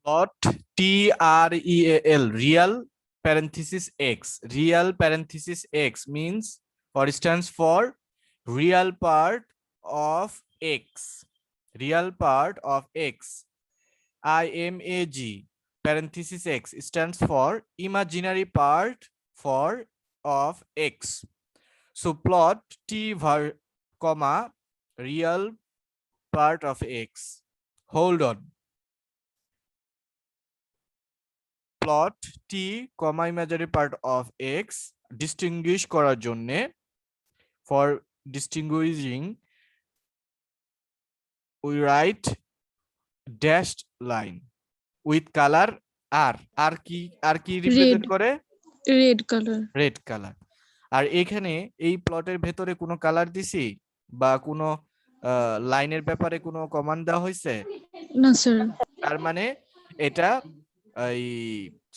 Plot TREAL, real parenthesis X. Real parenthesis X means, or stands for real part of X. Real part of X. IMAG parenthesis X stands for imaginary part for of X. So plot T comma real part of X. Hold on. Plot T comma imaginary part of X distinguish করার জন্যে, for distinguishing we write dashed line with color R. আর কি represent করে? Red colour. Red colour. আর এখানে এই প্লটের ভেতরে কোনো কালার দিছি বা কোনো লাইনের ব্যাপারে কোনো কমান্ড দেওয়া হয়েছে না স্যার। তার মানে এটা এই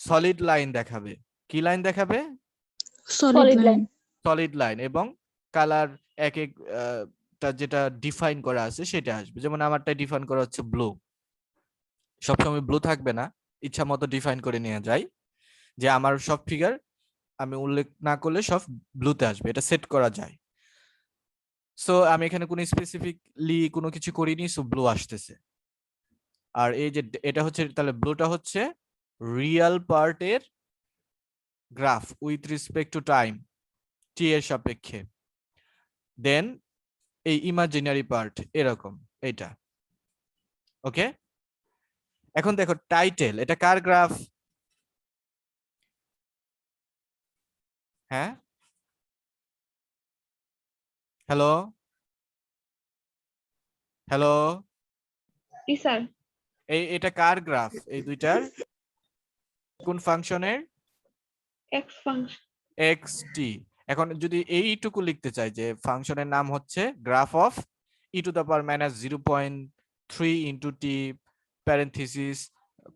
সলিড লাইন দেখাবে। কি লাইন দেখাবে? Solid line. সলিড লাইন এবং কালার এক এক যেটা ডিফাইন করা আছে সেটা আসবে। যেমন আমারটা ডিফাইন করা হচ্ছে ব্লু। সবসময় ব্লু থাকবে না, ইচ্ছা মতো ডিফাইন করে নিয়ে যায় যে আমার সব ফিগার আমি উল্লেখ না করলে সব ব্লুতে আসবে, এটা সেট করা যায়। সো আমি এখানে কোনো স্পেসিফিকলি কোনো কিছু করিনি, সো ব্লু আসতেছে। আর এই যে এটা হচ্ছে, তাহলে ব্লুটা হচ্ছে রিয়েল পার্টের graph with respect to time, T এর সাপেক্ষে। দেন এই ইমাজিনারি পার্ট এরকম এটা। ওকে, এখন দেখো টাইটেল, এটা কার গ্রাফ? হ্যাঁ, হ্যালো হ্যালো, স্যার এটা কার গ্রাফ? এই দুইটার কোন ফাংশনের? X function X T. এখন যদি এইটুকু লিখতে চাই যে ফাংশনের নাম হচ্ছে graph of E to the power minus 0.3 into T parenthesis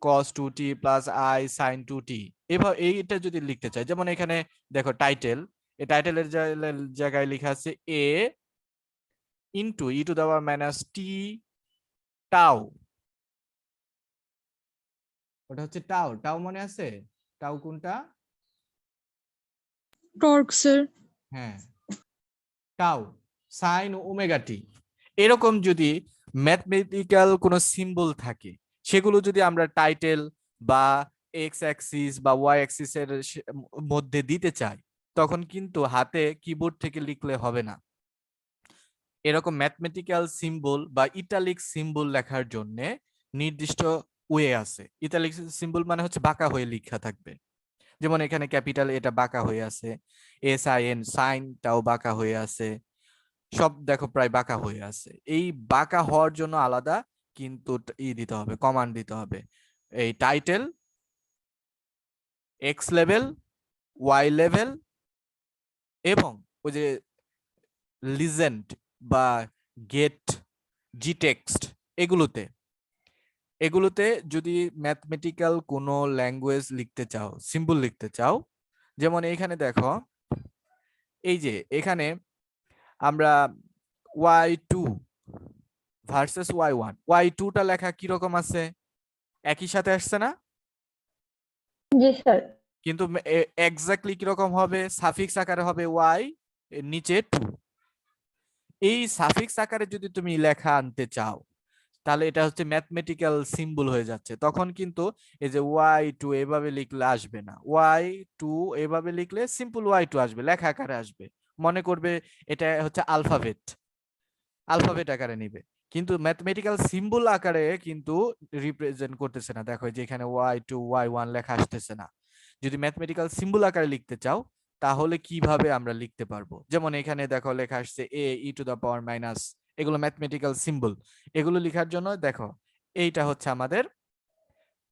cos 2t plus i sin 2t, এভাবে এইটা যদি লিখতে চাই, যেমন এখানে দেখো টাইটেল, এই টাইটেলের জায়গায় লেখা আছে a into E to the power minus T tau. ওটা হচ্ছে টাউ। টাউ মনে আছে? টাউ কোনটা? Torque sir. হ্যাঁ, টাউ সাইন ওমেগা টি। এরকম যদি ম্যাথমেটিক্যাল কোনো সিম্বল থাকে সেগুলো যদি আমরা টাইটেল বা এক্স অ্যাক্সিস বা ওয়াই অ্যাক্সিস এর মধ্যে দিতে চাই তখন কিন্তু হাতে কিবোর্ড থেকে লিখলে হবে না। এরকম ম্যাথমেটিক্যাল সিম্বল বা ইটালিক সিম্বল লেখার জন্য নির্দিষ্ট ওয়ে আছে। ইটালিক সিম্বল মানে হচ্ছে বাঁকা হয়ে লেখা থাকবে। যেমন এখানে ক্যাপিটাল, এটা বাঁকা হয়ে আছে, এস আই এন সাইনটাও বাঁকা হয়ে আছে, সব দেখো প্রায় বাঁকা হয়ে আছে। এই বাঁকা হওয়ার জন্য আলাদা কিন্তু দিতে হবে, কমান্ড দিতে হবে। এই title, X level, Y level এবং ওই যে লিজেন্ড বা গেট জি টেক্সট, এগুলোতে যদি ম্যাথমেটিক্যাল কোনো ল্যাঙ্গুয়েজ লিখতে চাও, সিম্বল লিখতে চাও, যেমন এখানে দেখো এই যে এখানে আমরা y2 ভার্সেস y1, y2 টা লেখা কি রকম আছে? একই সাথে আসছে না? জি স্যার। কিন্তু এক্স্যাক্টলি কি রকম হবে? সাফিক্স আকারে হবে y এর নিচে 2। এই সাফিক্স আকারে যদি তুমি লেখা আনতে চাও তাহলে এটা হচ্ছে ম্যাথমেটিক্যাল সিম্বল হয়ে যাচ্ছে। তখন কিন্তু এই যে y2 এভাবে লিখলে আসবে না, y2 এভাবে লিখলে সিম্পল y2 আসবে, লেখা আকারে আসবে। মনে করবে এটা হচ্ছে আলফাবেট, আলফাবেট আকারে নিবে, কিন্তু ম্যাথমেটিক্যাল সিম্বল আকারে কিন্তু রিপ্রেজেন্ট করতেছে না। দেখো যে এখানে y2 y1 লেখা আসতেছে না। যদি ম্যাথমেটিক্যাল সিম্বল আকারে লিখতে চাও তাহলে কিভাবে আমরা লিখতে পারবো? যেমন এখানে দেখো লেখা আসছে a e to the power minus, এগুলো ম্যাথমেটিক্যাল সিম্বল। এগুলো লেখার জন্য দেখো এইটা হচ্ছে আমাদের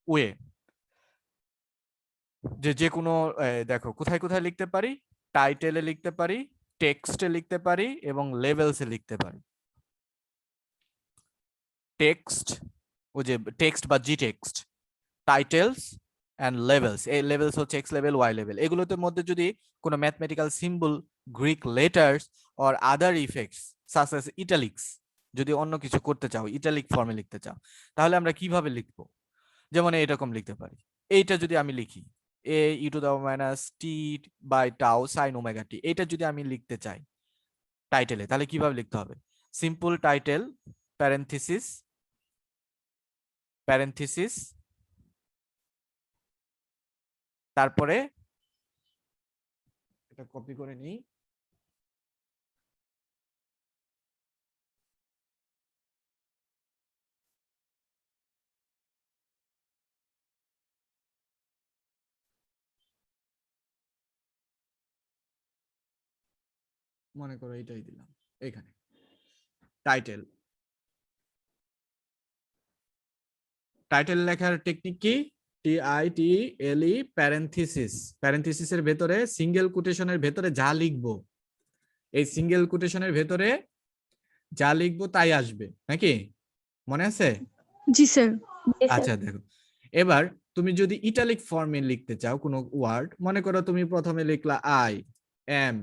ওয়ে, যে কোনো দেখো কোথায় কোথায় লিখতে পারি, টাইটেলে লিখতে পারি, টেক্সটে লিখতে পারি এবং লেভেলসে লিখতে পারি। টেক্সট, ওই যে টেক্সট বা জি টেক্সট, টাইটেলস এন্ড লেভেলস। এই লেভেলস হচ্ছে এক্স লেভেল, ওয়াই লেভেল। এগুলোতে মধ্যে যদি কোনো mathematical symbol, Greek letters or other effects such as italics, যদি অন্য কিছু করতে চাও, ইটালিক ফর্মে লিখতে চাও, তাহলে আমরা কিভাবে লিখবো? যেমন এরকম লিখতে পারি, এইটা যদি আমি লিখি a e to the minus T by tau sine omega T, এটা যদি আমি লিখতে চাই টাইটেলে, তাহলে কিভাবে লিখতে হবে? সিম্পল টাইটেল প্যারেনথিসিস প্যারেনথিসিস তারপরে এটা কপি করে নিই, মনে করো এটাই দিলাম এখানে টাইটেল। টাইটেল লেখার টেকনিক কি? TITLE প্যারেনথিসিস, প্যারেনথিসিসের ভেতরে সিঙ্গেল কোটেশনের ভেতরে যা লিখবো, এই সিঙ্গেল কোটেশনের ভেতরে যা লিখবো তাই আসবে, নাকি মনে আছে? জি স্যার। জি স্যার। আচ্ছা দেখো, এবার তুমি যদি ইটালিক ফর্মে লিখতে চাও কোনো ওয়ার্ড, মনে করো তুমি প্রথমে লিখলা আই এম,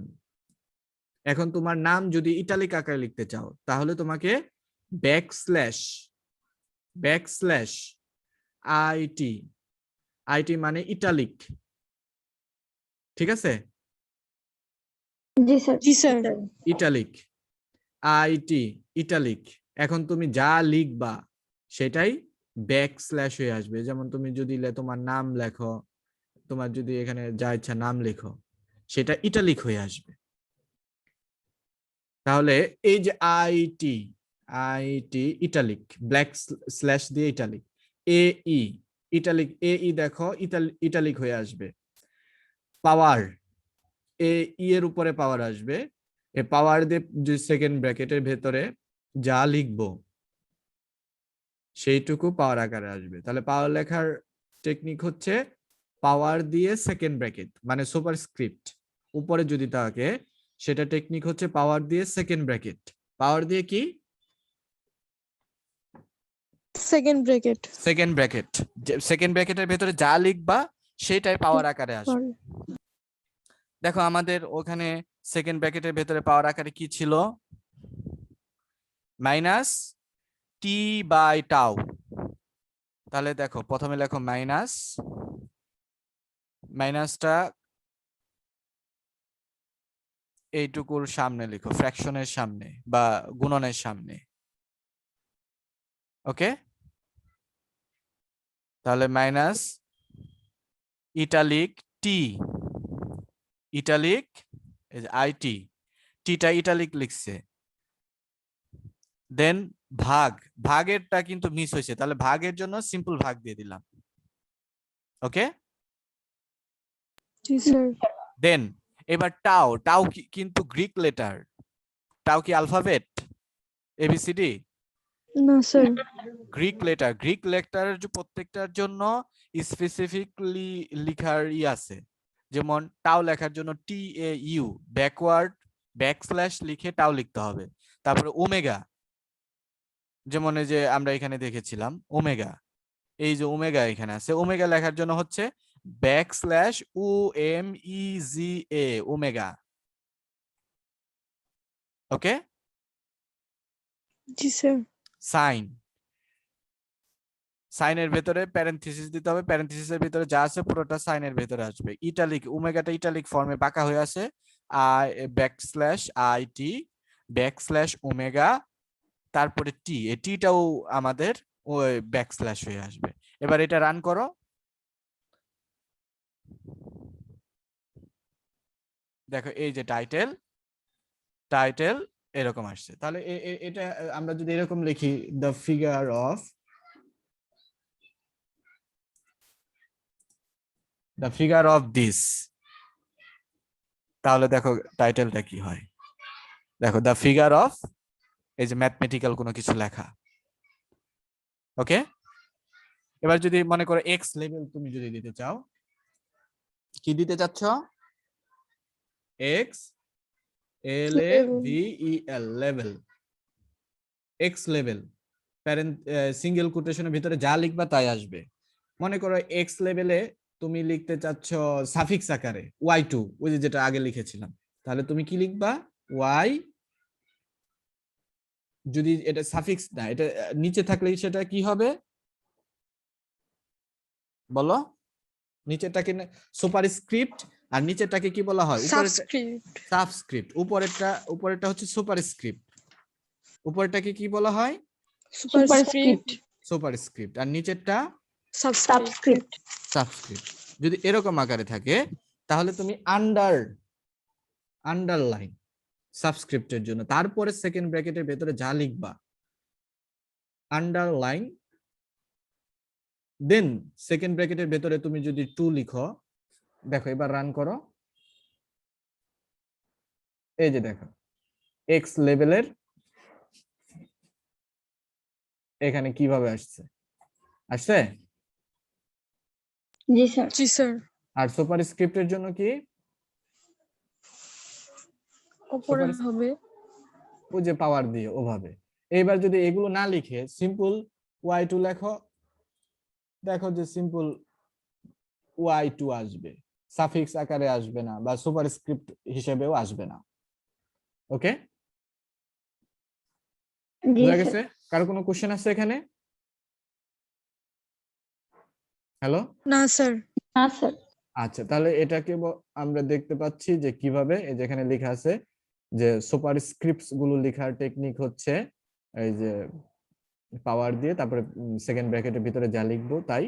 এখন তোমার নাম যদি ইটালিক আকারে লিখতে চাও তাহলে তোমাকে ব্যাকস্ল্যাশ ব্যাকস্ল্যাশ আইটি, আইটি মানে ইটালিক, ঠিক আছে? জি স্যার। জি স্যার। ইটালিক আইটি ইটালিক, এখন তুমি যা লিখবা সেটাই ব্যাকস্ল্যাশ হয়ে আসবে। যেমন তুমি যদি তোমার নাম লেখো, তোমার যদি এখানে যা ইচ্ছা নাম লেখো, সেটা ইটালিক হয়ে আসবে। তাহলে এই যে IT IT italic black slash দিয়ে ইটালিক, এ ই ইটালিক, এ ই দেখো ইটালিক হয়ে আসবে। পাওয়ার, এ ই এর উপরে পাওয়ার আসবে, এ পাওয়ার দিয়ে যে সেকেন্ড ব্র্যাকেটের ভেতরে যা লিখবো সেইটুকু পাওয়ার আকারে আসবে। তাহলে পাওয়ার লেখার টেকনিক হচ্ছে পাওয়ার দিয়ে সেকেন্ড ব্র্যাকেট মানে সুপারস্ক্রিপ্ট উপরে যদি থাকে, সেটা টেকনিক হচ্ছে পাওয়ার দিয়ে সেকেন্ড ব্র্যাকেট। পাওয়ার দিয়ে কি? Second bracket. Second bracket, second ব্র্যাকেটের ভেতরে যা লিখবা সেটাই পাওয়ার আকারে আসবে। দেখো আমাদের ওখানে সেকেন্ড ব্র্যাকেটের ভেতরে পাওয়ার আকারে কি ছিল? Minus T by tau. তাহলে দেখো প্রথমে লেখো মাইনাস, মাইনাসটা এইটুকুর সামনে লিখো, ফ্র্যাকশনের সামনে বা গুণনের সামনে, ওকে? তাহলে minus italic T, italic IT, টিটা ইটালিক লিখছে, দেন ভাগ, ভাগেরটা কিন্তু মিস হয়েছে, তাহলে ভাগের জন্য সিম্পল ভাগ দিয়ে দিলাম, ওকে? জি স্যার। দেন এবার টাও, টাও কিন্তু গ্রিক লেটার, টাও কি অ্যালফাবেট এবিসিডি? না স্যার। গ্রিক লেটার, গ্রিক লেটারের প্রত্যেকটার জন্য স্পেসিফিকলি লেখার আছে, যেমন টাও লেখার জন্য টি এ ইউ ব্যাকওয়ার্ড ব্যাকস্ল্যাশ লিখে টাও লিখতে হবে। তারপরে ওমেগা, যেমন এই যে আমরা এখানে দেখেছিলাম ওমেগা, এই যে ওমেগা এখানে আছে, ওমেগা লেখার জন্য হচ্ছে ব্যাকস্ল্যাশ ও এম ই জি এ ওমেগা, ওকে? জি স্যার। সাইন, সাইনের ভেতরে প্যারেনথিসিস দিতে হবে, প্যারেনথিসিসের ভিতরে যা আছে পুরোটা সাইনের ভেতরে আসবে। ইটালিক, ওমেগাটা ইটালিক ফর্মে বাঁকা হয়ে আছে, I backslash IT backslash omega, তারপরে টি, এই টিটাও আমাদের ওই ব্যাকস্ল্যাশ হয়ে আসবে। এবার এটা রান করো, দেখো এই যে টাইটেল, টাইটেল এরকম আসছে। তাহলে এটা আমরা যদি এরকম লিখি, দ্য ফিগার অফ দিস, তাহলে দেখো টাইটেলটা কি হয়, দেখো দ্য ফিগার অফ, এই যে ম্যাথমেটিক্যাল কোনো কিছু লেখা, ওকে? এবার যদি মনে করো এক্স লেভেল তুমি যদি দিতে চাও, কি দিতে চাচ্ছ? X L A V E L level, x level single কোটেশনের ভিতরে যা লিখবা তাই আসবে। মনে করো এক্স লেভেলে তুমি লিখতে চাচ্ছ সাফিক্স আকারে y2, ওই যে যেটা আগে লিখেছিলাম, তাহলে তুমি কি লিখবা? y, যদি এটা সাফিক্স না, এটা নিচে থাকলে সেটা কি হবে? বলো নিচেরটাকে সুপারস্ক্রিপ্ট আর নিচেরটাকে কি বলা হয়? Subscript. সাবস্ক্রিপ্ট। উপরেরটা হচ্ছে সুপারস্ক্রিপ্ট। উপরেরটাকে কি বলা হয়? Superscript. সুপারস্ক্রিপ্ট। আর নিচেরটা Subscript. সাবস্ক্রিপ্ট। যদি এরকম আকারে থাকে তাহলে তুমি আন্ডারলাইন সাবস্ক্রিপ্টের জন্য, তারপরে সেকেন্ড ব্র্যাকেটের ভেতরে যা লিখবা আন্ডারলাইন, দেন সেকেন্ড ব্র্যাকেটের ভেতরে তুমি যদি 2 লিখো, দেখো এবার রান করো, এই যে দেখো এক্স লেভেলের এখানে কিভাবে আসছে, আসছে? জি স্যার। জি স্যার। আর সুপারস্ক্রিপ্টের জন্য কি উপরে Super- হবে ও যে পাওয়ার দিয়ে ওভাবে। এইবার যদি এগুলো না লিখে সিম্পল y2 লেখো, দেখো যে সিম্পল y2 আসবে, সাফিক্স আকারে আসবে না বা সুপারস্ক্রিপ্ট হিসেবেও আসবে না। ওকে, জি বুঝা স্যার। গেছে? কারো কোনো কোশ্চেন আছে এখানে? হ্যালো? না স্যার। না স্যার। আচ্ছা, তাহলে এটাকে আমরা দেখতে পাচ্ছি যে কিভাবে, এই যেখানে লেখা আছে যে সুপারস্ক্রিপ্টস গুলো লেখার টেকনিক হচ্ছে এই যে পাওয়ার দিয়ে, তারপরে সেকেন্ড ব্র্যাকেটের ভিতরে যা লিখবো তাই,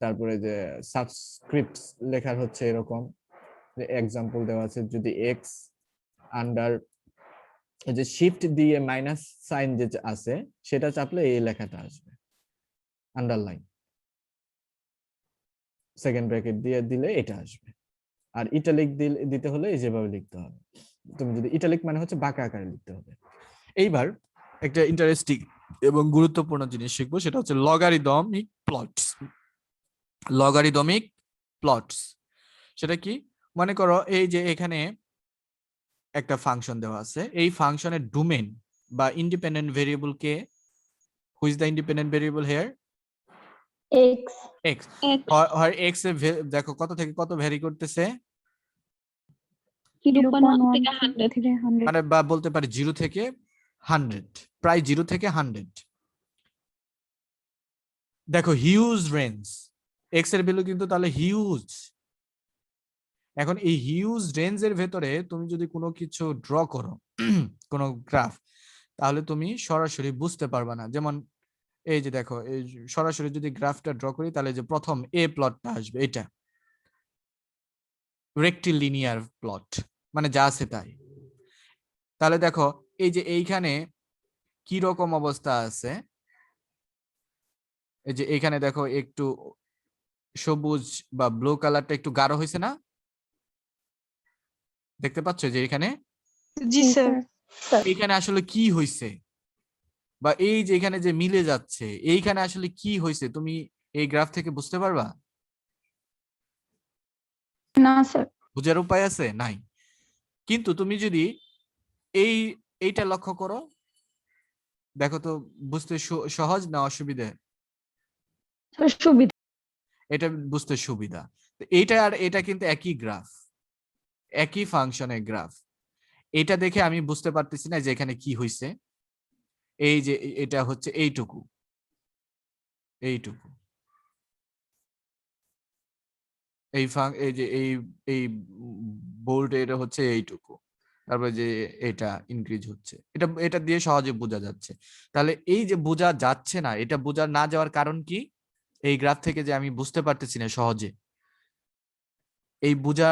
তারপরে যে সাবস্ক্রিপ্টস লেখার হচ্ছে এরকম যে এক্সাম্পল দেওয়া আছে, যদি এক্স আন্ডার এই যে শিফট দিয়ে মাইনাস সাইন যে আছে সেটা চাপলে এই লেখাটা আসবে আন্ডারলাইন, সেকেন্ড ব্র্যাকেট দিয়ে দিলে এটা আসবে। আর ইটালিক দিতে হলে এই যেভাবে লিখতে হবে, তুমি যদি ইটালিক মানে হচ্ছে বাঁকা আকারে লিখতে হবে। এইবার একটা ইন্টারেস্টিং এবং গুরুত্বপূর্ণ জিনিস শিখবো, সেটা হচ্ছে লগারিদমিক প্লটস। লগারিদমিক প্লটস সেটা কি? মনে করো এই যে এখানে একটা ফাংশন দেওয়া আছে, এই ফাংশনের ডোমেইন বা independent variable K? Who is the independent variable here? X. X. হয় এক্স এ দেখো কত থেকে কত ভ্যারি করতেছে, 0.1 থেকে 100 মানে বা বলতে পারি 0 থেকে 100, প্রায় 0 থেকে 100। দেখো হিউজ রেঞ্জ, এক্স এর ভ্যালু কিন্তু তাহলে হিউজ। এখন এই হিউজ রেঞ্জের ভেতরে তুমি যদি কোনো কিছু ড্র করো কোনো গ্রাফ, তাহলে তুমি সরাসরি বুঝতে পারবা না। যেমন এই যে দেখো, এই সরাসরি যদি গ্রাফটা ড্র করি তাহলে যে প্রথম এ প্লটটা আসবে, এটা রেক্টিলিনিয়ার প্লট, মানে যা আছে তাই। তাহলে দেখো এই যে এইখানে কি রকম অবস্থা আছে, এই যে এখানে দেখো একটু সবুজ বা ব্লু কালারটা একটু গাঢ় হয়েছে না? দেখতে পাচ্ছ যে এখানে জি স্যার। এইখানে আসলে কি হয়েছে, বা এই যে এখানে যে মিলে যাচ্ছে এইখানে আসলে কি হয়েছে তুমি এই গ্রাফ থেকে বুঝতে পারবা? না স্যার। বুঝার উপায় আছে? নাই। কিন্তু তুমি যদি এইটা লক্ষ্য করো, দেখো তো বুঝতে সহজ না অসুবিধা? সুবিধা। এটা বুঝতে সুবিধা। এইটা আর এটা কিন্তু একই গ্রাফ, একই ফাংশনের গ্রাফ। এটা দেখে আমি বুঝতে পারতেছি না যে এখানে কি হয়েছে। এই যে এটা হচ্ছে এইটুকু, এইটুকু এই যে এই বোল্ট এটা হচ্ছে এইটুকু, তারপরে যে এটা ইনক্রিজ হচ্ছে, এটা দিয়ে সহজে বোঝা যাচ্ছে। তাহলে এই যে বোঝা যাচ্ছে না, এটা বোঝা না যাওয়ার কারণ কি? এই গ্রাফ থেকে যে আমি বুঝতে পারতেছি না সহজে, এই বোঝা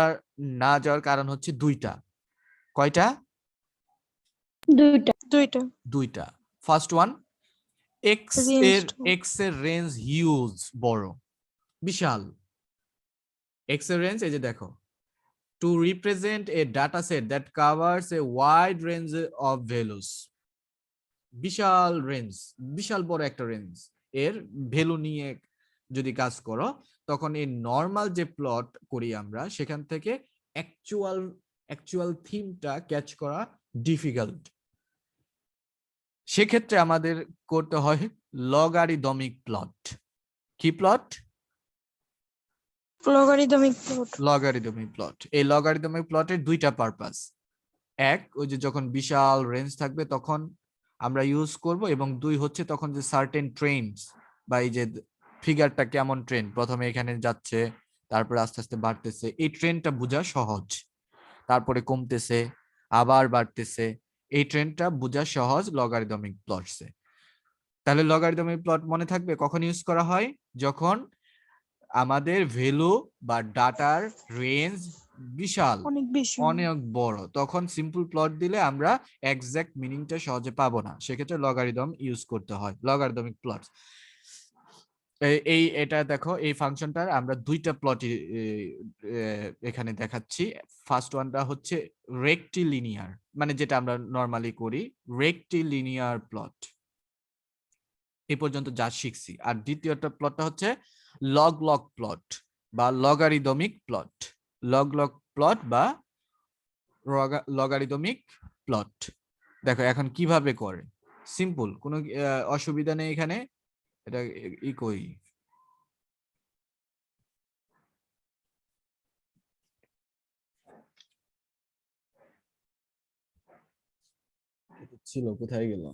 না যাওয়ার কারণ হচ্ছে দুইটা। কয়টা? দুইটা। দুইটা। First one, Range two. X এর রেঞ্জ হিউজ, বড়, বিশাল। এক্স এর রেঞ্জ এই যে দেখো, to represent a data set that covers a wide range of values, বিশাল রেঞ্জ, বিশাল বড় একটা রেঞ্জ এর ভ্যালু নিয়ে যদি কাজ করো, তখন এই নরমাল যে প্লট করি আমরা সেখান থেকে অ্যাকচুয়াল থিমটা ক্যাচ করা ডিফিকাল্ট। সেক্ষেত্রে আমাদের করতে হয় লগারিদমিক প্লট। কি plot? Logarithmic plot. Logarithmic plot. এই লগারিদমিক প্লটের দুইটা পারপাস। এক, ওই যে যখন বিশাল রেঞ্জ থাকবে তখন আমরা ইউজ করব, এবং দুই হচ্ছে তখন যে সার্টেন ট্রেন্ডস বা এই যে ফিগারটা কেমন ট্রেন্ড, প্রথমে এখানে যাচ্ছে, তারপরে আস্তে আস্তে বাড়তেছে, এই ট্রেন্ডটা বোঝা সহজ। তারপরে কমতেছে, আবার বাড়তেছে, এই ট্রেন্ডটা বোঝা সহজ লগারিদমিক প্লটসে। তাহলে লগারিদমিক প্লট মনে থাকবে কখন ইউজ করা হয়? যখন আমাদের ভ্যালু বা ডাটার রেঞ্জ বিশাল, অনেক বেশি অনেক বড়, তখন সিম্পল প্লট দিলে আমরা এক্সাক্ট মিনিংটা সহজে পাবো না, সেক্ষেত্রে লগারিদম ইউজ করতে হয়, লগারিদমিক প্লট। এটা দেখো, এই ফাংশনটার আমরা দুইটা প্লট এখানে দেখাচ্ছি। ফার্স্ট ওয়ানটা হচ্ছে রেক্টিলিনিয়ার, মানে যেটা আমরা নরমালি করি, রেক্টিলিনিয়ার প্লট। এই পর্যন্ত যা শিখছি। আর দ্বিতীয়টা প্লটটা হচ্ছে লগ লগ প্লট বা logarithmic plot, log log plot বা লগারিদমিক প্লট। দেখো এখন কিভাবে করে, সিম্পল, কোনো অসুবিধা নেই এখানে। এটা কই, ছিল কোথায় গেল?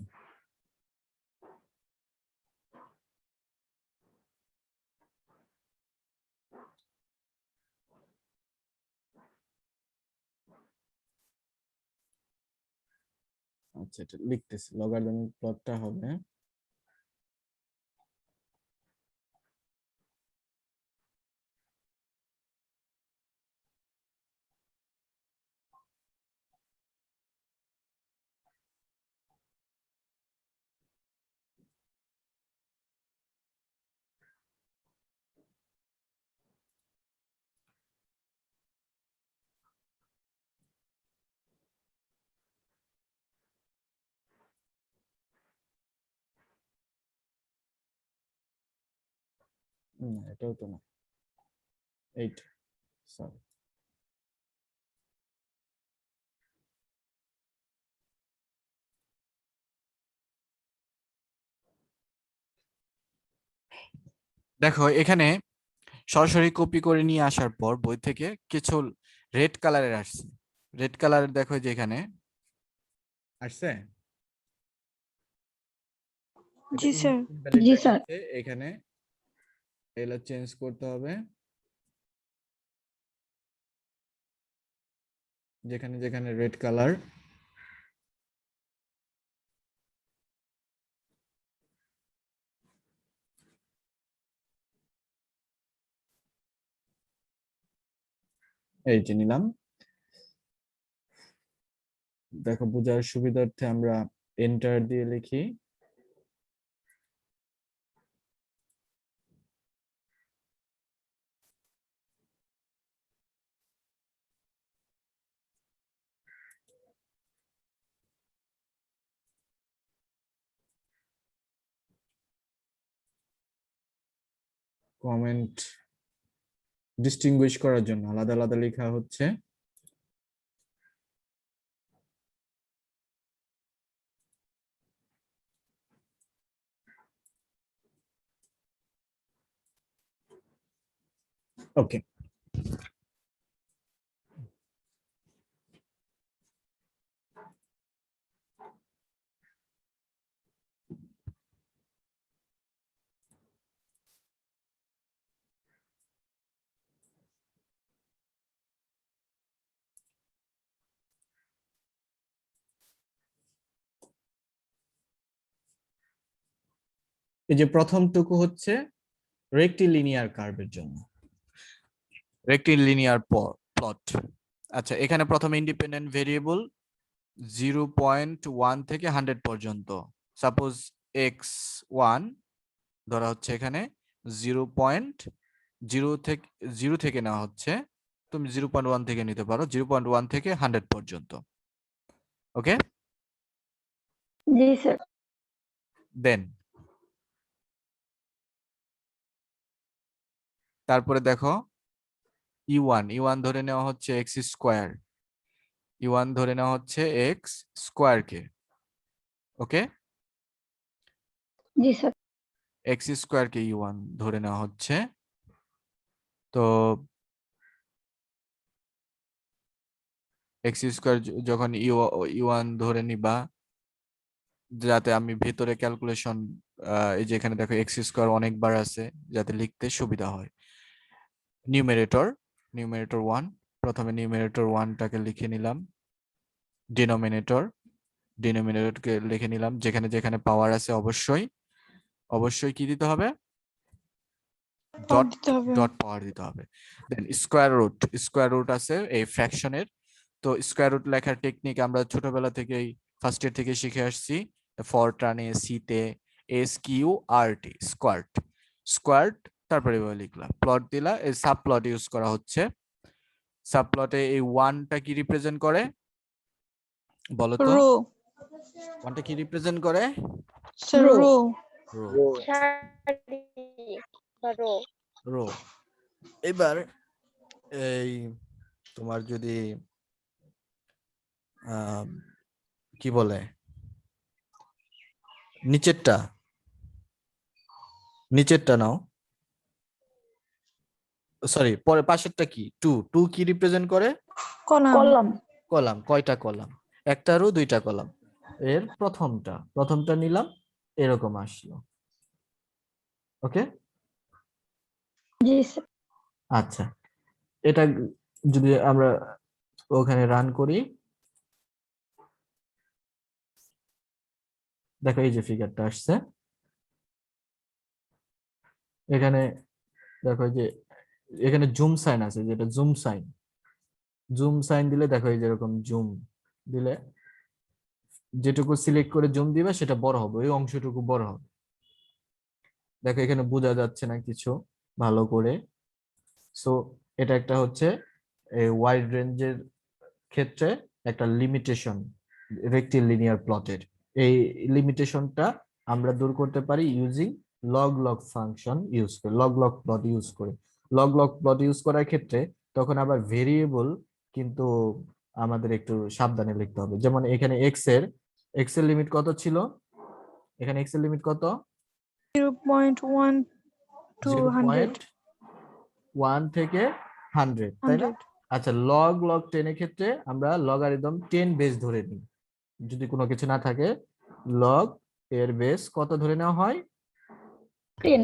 আচ্ছা, এটা লিখতেছি, লগারিদমিক প্লটটা হবে এটাও তো না, এইটা, সরি। দেখো এখানে সরাসরি কপি করে নিয়ে আসার পর বই থেকে কিছু রেড কালারের আসছে, রেড কালারের দেখো যে এখানে আসছে, জি স্যার। জি স্যার। এখানে এগুলো চেঞ্জ করতে হবে, যেখানে যেখানে রেড কালার। এই যে নিলাম। দেখো বোঝার সুবিধার্থে আমরা এন্টার দিয়ে লিখি। কমেন্ট ডিস্টিংগুইশ করার জন্য আলাদা আলাদা লেখা হচ্ছে। ওকে, এই যে প্রথমটুকু হচ্ছে রেক্টিলিনিয়ার কার্ভের জন্য, রেক্টিলিনিয়ার প্লট। আচ্ছা, এখানে প্রথমে ইন্ডিপেন্ডেন্ট ভেরিয়েবল 0.1 থেকে 100 পর্যন্ত, সাপোজ x1 ধরা হচ্ছে, এখানে 0.0 থেকে নেওয়া হচ্ছে, তুমি 0.1 থেকে নিতে পারো, 0.1 থেকে 100 পর্যন্ত। ওকে, জি স্যার। দেন তারপরে দেখো ইউ1 ধরে নেওয়া হচ্ছে এক্স স্কোয়ার, ইউ1 ধরে নেওয়া হচ্ছে এক্স স্কোয়ার কে। ওকে, জি স্যার। এক্স স্কোয়ার কে ইউ1 ধরে নেওয়া হচ্ছে। তো এক্স স্কোয়ার যখন ইউ1 ধরে নিবা, যাতে আমি ভেতরে ক্যালকুলেশন এই যে এখানে দেখো এক্স স্কোয়ার অনেকবার আছে যাতে লিখতে সুবিধা হয়। নিউমারেটর 1, প্রথমে নিউমারেটর 1টাকে লিখে নিলাম, ডিনোমিনেটরকে লিখে নিলাম, যেখানে যেখানে পাওয়ার আছে অবশ্যই কি দিতে হবে, পাওয়ার ডট দিতে হবে। পাওয়ার দিতে হবে। দেন স্কোয়ার রুট আছে এই ফ্র্যাকশনের, তো স্কোয়ার রুট লেখার টেকনিক আমরা ছোটবেলা থেকেই ফার্স্ট ইয়ার থেকে শিখে আসছি। ফর টানে সিতে SQRT স্কোয়ার্ট, তারপরে এভাবে লিখলাম, প্লট দিলা, এই সাব প্লট ইউজ করা হচ্ছে। সাব প্লটে এই ওয়ানটা কি রিপ্রেজেন্ট করে বলো তো, রো ওয়ানটা কি রিপ্রেজেন্ট করে, স্যার Row. রো রো সারি বা রো। রো। এবার এই তোমার যদি কি বলে নিচেরটা নাও, সরি পরে পাশেরটা কি, টু কি রিপ্রেজেন্ট করে, কলাম কলাম কয়টা কলাম, একটা রো দুইটা কলাম। এর প্রথমটা নিলাম, এরকম আসলো। ওকে, জি স্যার আচ্ছা, এটা যদি আমরা ওখানে রান করি, দেখো এই যে ফিগারটা আসছে এখানে, দেখো এই যে এখানে জুম সাইন আছে, যেটা জুম সাইন দিলে দেখো এই যেরকম জুম দিলে যেটুকু সিলেক্ট করে জুম দিবে সেটা বড় হবে, ওই অংশটুকু বড় হবে। দেখো এখানে বোঝা যাচ্ছে না কিছু ভালো করে, সো এটা একটা হচ্ছে ওয়াইড রেঞ্জের ক্ষেত্রে একটা লিমিটেশন রেক্টিলিনিয়ার প্লটের। এই লিমিটেশনটা আমরা দূর করতে পারি ইউজিং লগ ফাংশন ইউজ করে, লগ প্লট ইউজ করে। লগ প্লট ইউজ করার ক্ষেত্রে তখন আবার ভেরিয়েবল কিন্তু আমাদের একটু সাবধানে লিখতে হবে। যেমন এখানে এক্স এর লিমিট কত ছিল, এখানে এক্স এর লিমিট কত, 0.1 to 100 0.1 থেকে 100, তাই না? আচ্ছা, লগ 10 এর ক্ষেত্রে আমরা লগারিদম 10 বেস ধরে নিই, যদি কোনো কিছু না থাকে লগ এর বেস কত ধরে নেওয়া হয়, 10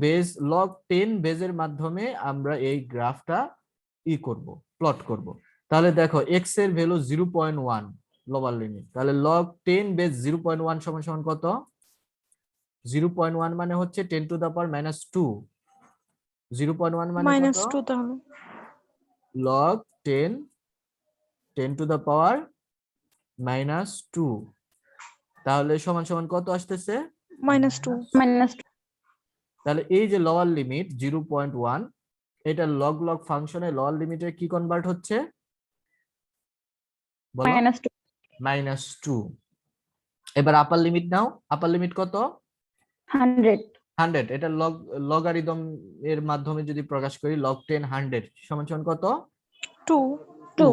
10 লগ 10 বেজের মাধ্যমে আমরা এই গ্রাফটা প্লট করব। তাহলে দেখো এক্স এর ভ্যালু 0.1 লোয়ার লিমিট, তাহলে লগ 10 বেজ 0.1 সমান সমান কত, 0.1 মানে হচ্ছে 10 টু দা পাওয়ার -2, 0.1 মানে কত, -2 তাহলে লগ 10 টু দা পাওয়ার -2, তাহলে সমান সমান কত আসতেছে, -2 -2 তাহলে এই যে লোয়ার লিমিট 0.1, এটা লগ ফাংশনে লোয়ার লিমিটে কি কনভার্ট হচ্ছে বলো, -2 -2। এবার আপার লিমিট নাও, আপার লিমিট কত, 100 100, এটা লগারিদম এর মাধ্যমে যদি প্রকাশ করি লগ 10 100 সমান সমান কত, 2 2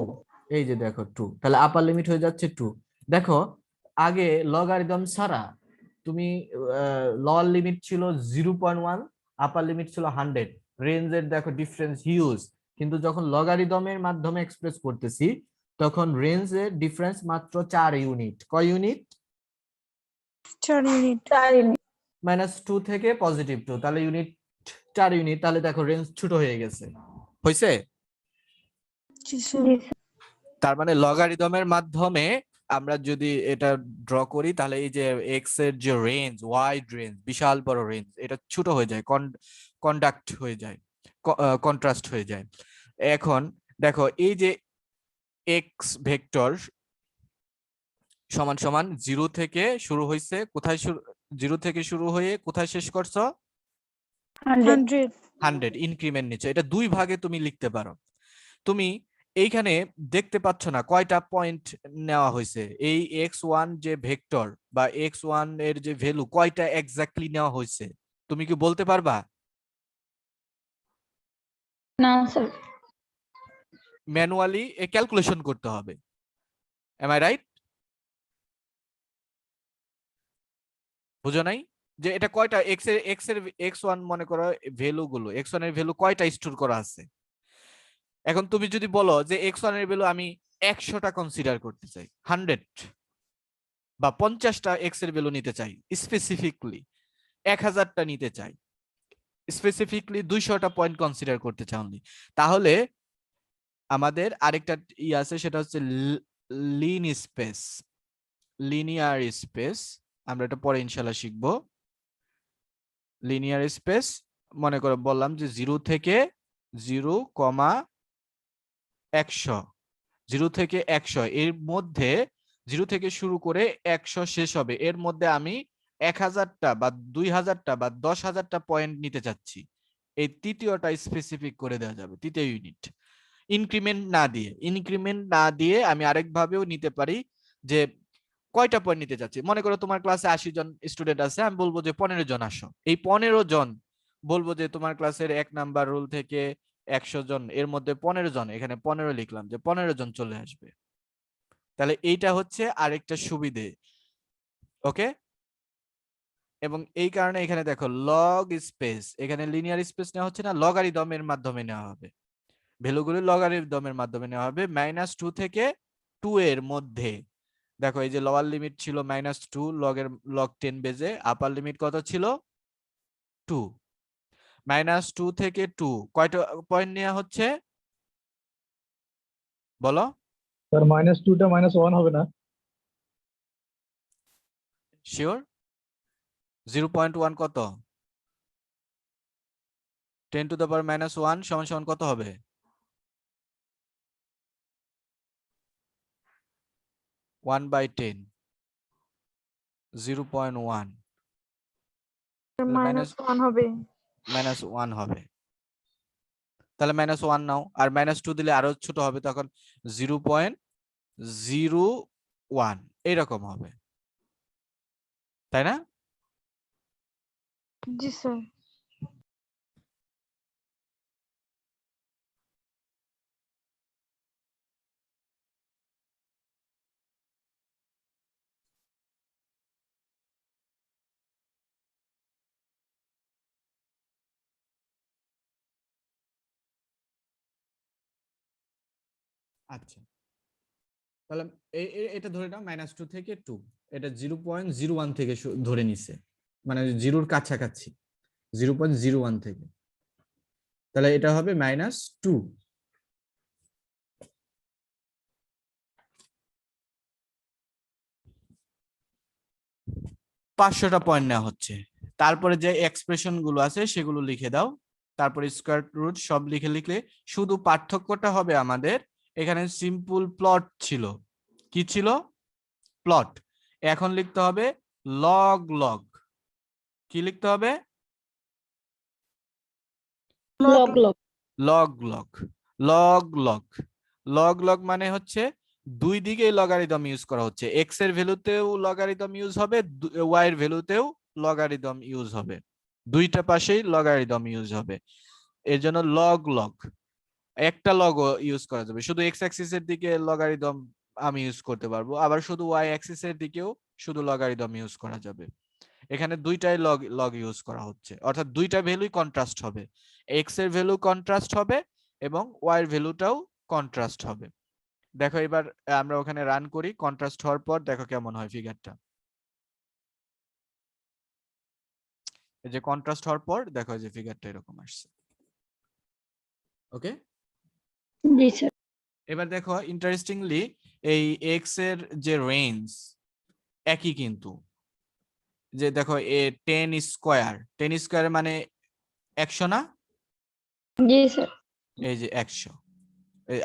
এই যে দেখো 2, তাহলে আপার লিমিট হয়ে যাচ্ছে 2। দেখো আগে লগারিদম ছাড়া তুমি লোয়ার লিমিট ছিল 0.1, আপার লিমিট ছিল 100, রেঞ্জের দেখো ডিফারেন্স হিউজ, কিন্তু যখন লগারিদমের মাধ্যমে এক্সপ্রেস করতেছি তখন রেঞ্জের ডিফারেন্স মাত্র 4 ইউনিট, কয় ইউনিট, 4 ইউনিট -2 থেকে +2, তাহলে ইউনিট 4 ইউনিট, তাহলে দেখো রেঞ্জ ছোট হয়ে গেছে, হইছে? জি স্যার জি স্যার তার মানে লগারিদমের মাধ্যমে আমরা যদি এটা ড্র করি তাহলে এই যে এক্স এর যে রেঞ্জ, ওয়াইড রেঞ্জ, বিশাল বড় রেঞ্জ, এটা ছোট হয়ে যায়, কন্ডাক্ট হয়ে যায়, কন্ট্রাস্ট হয়ে যায়। এখন দেখো এই যে এক্স ভেক্টর সমান সমান 0 থেকে শুরু হয়েছে, কোথায় শুরু, 0 থেকে শুরু হয়ে কোথায় শেষ করছো, 100 100 ইনক্রিমেন্ট নিচ্ছে, এটা দুই ভাগে তুমি লিখতে পারো। তুমি এইখানে দেখতে পাচ্ছ না কয়টা পয়েন্ট নেওয়া হয়েছে, এই x1 যে ভেক্টর বা x1 এর যে ভ্যালু কয়টা এক্স্যাক্টলি নেওয়া হয়েছে, তুমি কি বলতে পারবা? না স্যার ম্যানুয়ালি ক্যালকুলেশন করতে হবে, এম আই রাইট? বুঝো নাই যে এটা কয়টা x1 মনে করো ভ্যালু গুলো, x1 এর ভ্যালু কয়টা স্টোর করা আছে। এখন তুমি যদি বলো যে x1 এর ভ্যালু আমি 100টা কনসিডার করতে চাই, 100, বা 50টা এক্স এর ভ্যালু নিতে চাই, স্পেসিফিকলি 1000টা নিতে চাই, স্পেসিফিকলি 200টা পয়েন্ট কনসিডার করতে চাই only, তাহলে আমাদের আরেকটা আছে, সেটা হচ্ছে লিন স্পেস, লিনিয়ার স্পেস। আমরা এটা পরে ইনশাল্লাহ শিখবো। লিনিয়ার স্পেস মনে করে বললাম যে 0 থেকে 0,100, 0 থেকে 100 এর মধ্যে, 0 থেকে শুরু করে 100 শেষ হবে, এর মধ্যে আমি 1000টা বা 2000টা বা 10,000টা পয়েন্ট নিতে চাচ্ছি। এই তৃতীয়টা স্পেসিফিক করে দেওয়া যাবে, তৃতীয় ইউনিট। ইনক্রিমেন্ট না দিয়ে আমি আরেকভাবেও নিতে পারি, যে কয়টা পয়েন্ট নিতে চাচ্ছি। মনে করো তোমার ক্লাসে 80 জন স্টুডেন্ট আছে, আমি বলবো যে 15 জন আসো। এই 15 জন বলবো যে তোমার ক্লাসের 1 নাম্বার রুল থেকে 100 জন, এর মধ্যে 15 জন, এখানে 15 লিখলাম যে 15 জন চলে আসবে। তাহলে এইটা হচ্ছে আরেকটা সুবিধে। ওকে, এবং এই কারণে এখানে দেখো লগ স্পেস, এখানে লিনিয়ার স্পেস নেওয়া হচ্ছে না, লগারিদমের মাধ্যমে নেওয়া হবে, ভ্যালুগুলো লগারিদমের মাধ্যমে নেওয়া হবে। -2 থেকে 2 এর মধ্যে দেখো, এই যে লোয়ার লিমিট ছিল -2, লগ 10 বেজে, আপার লিমিট কত ছিল 2। -2 থেকে 2 কয়টা পয়েন্ট নেওয়া হচ্ছে বলো? স্যার -2টা -1 হবে না? শিওর? 0.1 কত? 10 টু দ্য পাওয়ার -1 সমান সমান কত হবে? 1/10, 0.1 -1 হবে। -1 হবে। তাহলে -1 নাও, আর -2 দিলে আরো ছোট হবে, তখন 0.01 এইরকম হবে, তাই না? জি স্যার। আচ্ছা, তাহলে এটা ধরে নাও -2 থেকে 2, এটা 0.01 থেকে ধরে নিছে, মানে জিরোর কাছাকাছি, 0.01 থেকে, তাহলে এটা হবে -2। 500টা পয়েন্ট নেওয়া হচ্ছে। তারপরে যে এক্সপ্রেশন গুলো আছে সেগুলো লিখে দাও, তারপরে স্কয়ার রুট সব লিখলে শুধু পার্থক্যটা হবে আমাদের, এখানে সিম্পল প্লট ছিল, কি ছিল? প্লট। এখন লিখতে হবে লগ লগ। কি লিখতে হবে? Log log log log, log log, log log মানে হচ্ছে দুই দিকেই লগারিদম ইউজ করা হচ্ছে, এক্স এর ভ্যালুতেও লগারিদম ইউজ হবে, ওয়াই এর ভ্যালুতেও লগারিদম ইউজ হবে, দুইটা পাশেই লগারিদম ইউজ হবে, এর জন্য লগ লগ। একটা লগ ইউজ করা যাবে, শুধু এক্স অ্যাক্সিস এর দিকে লগারিদম আমি ইউজ করতে পারবো, আবার শুধু ওয়াই অ্যাক্সিস এর দিকেও শুধু লগারিদম ইউজ করা যাবে। এখানে দুইটাই লগ লগ ইউজ করা হচ্ছে, অর্থাৎ দুইটা ভ্যালুই কন্ট্রাস্ট হবে, এক্স এর ভ্যালু কন্ট্রাস্ট হবে এবং ওয়াই এর ভ্যালুটাও কন্ট্রাস্ট হবে। দেখো এবার আমরা ওখানে রান করি, কন্ট্রাস্ট হওয়ার পর দেখো কেমন হয় ফিগারটা। এই যে কন্ট্রাস্ট হওয়ার পর দেখো যে ফিগারটা এরকম আসছে। ওকে, জি স্যার। এবার দেখো ইন্টারেস্টিংলি এই এক্স এর যে রেঞ্জ একই, কিন্তু যে দেখো 10 স্কয়ার, 10 স্কয়ার মানে 100 না? জি স্যার। এই যে 100,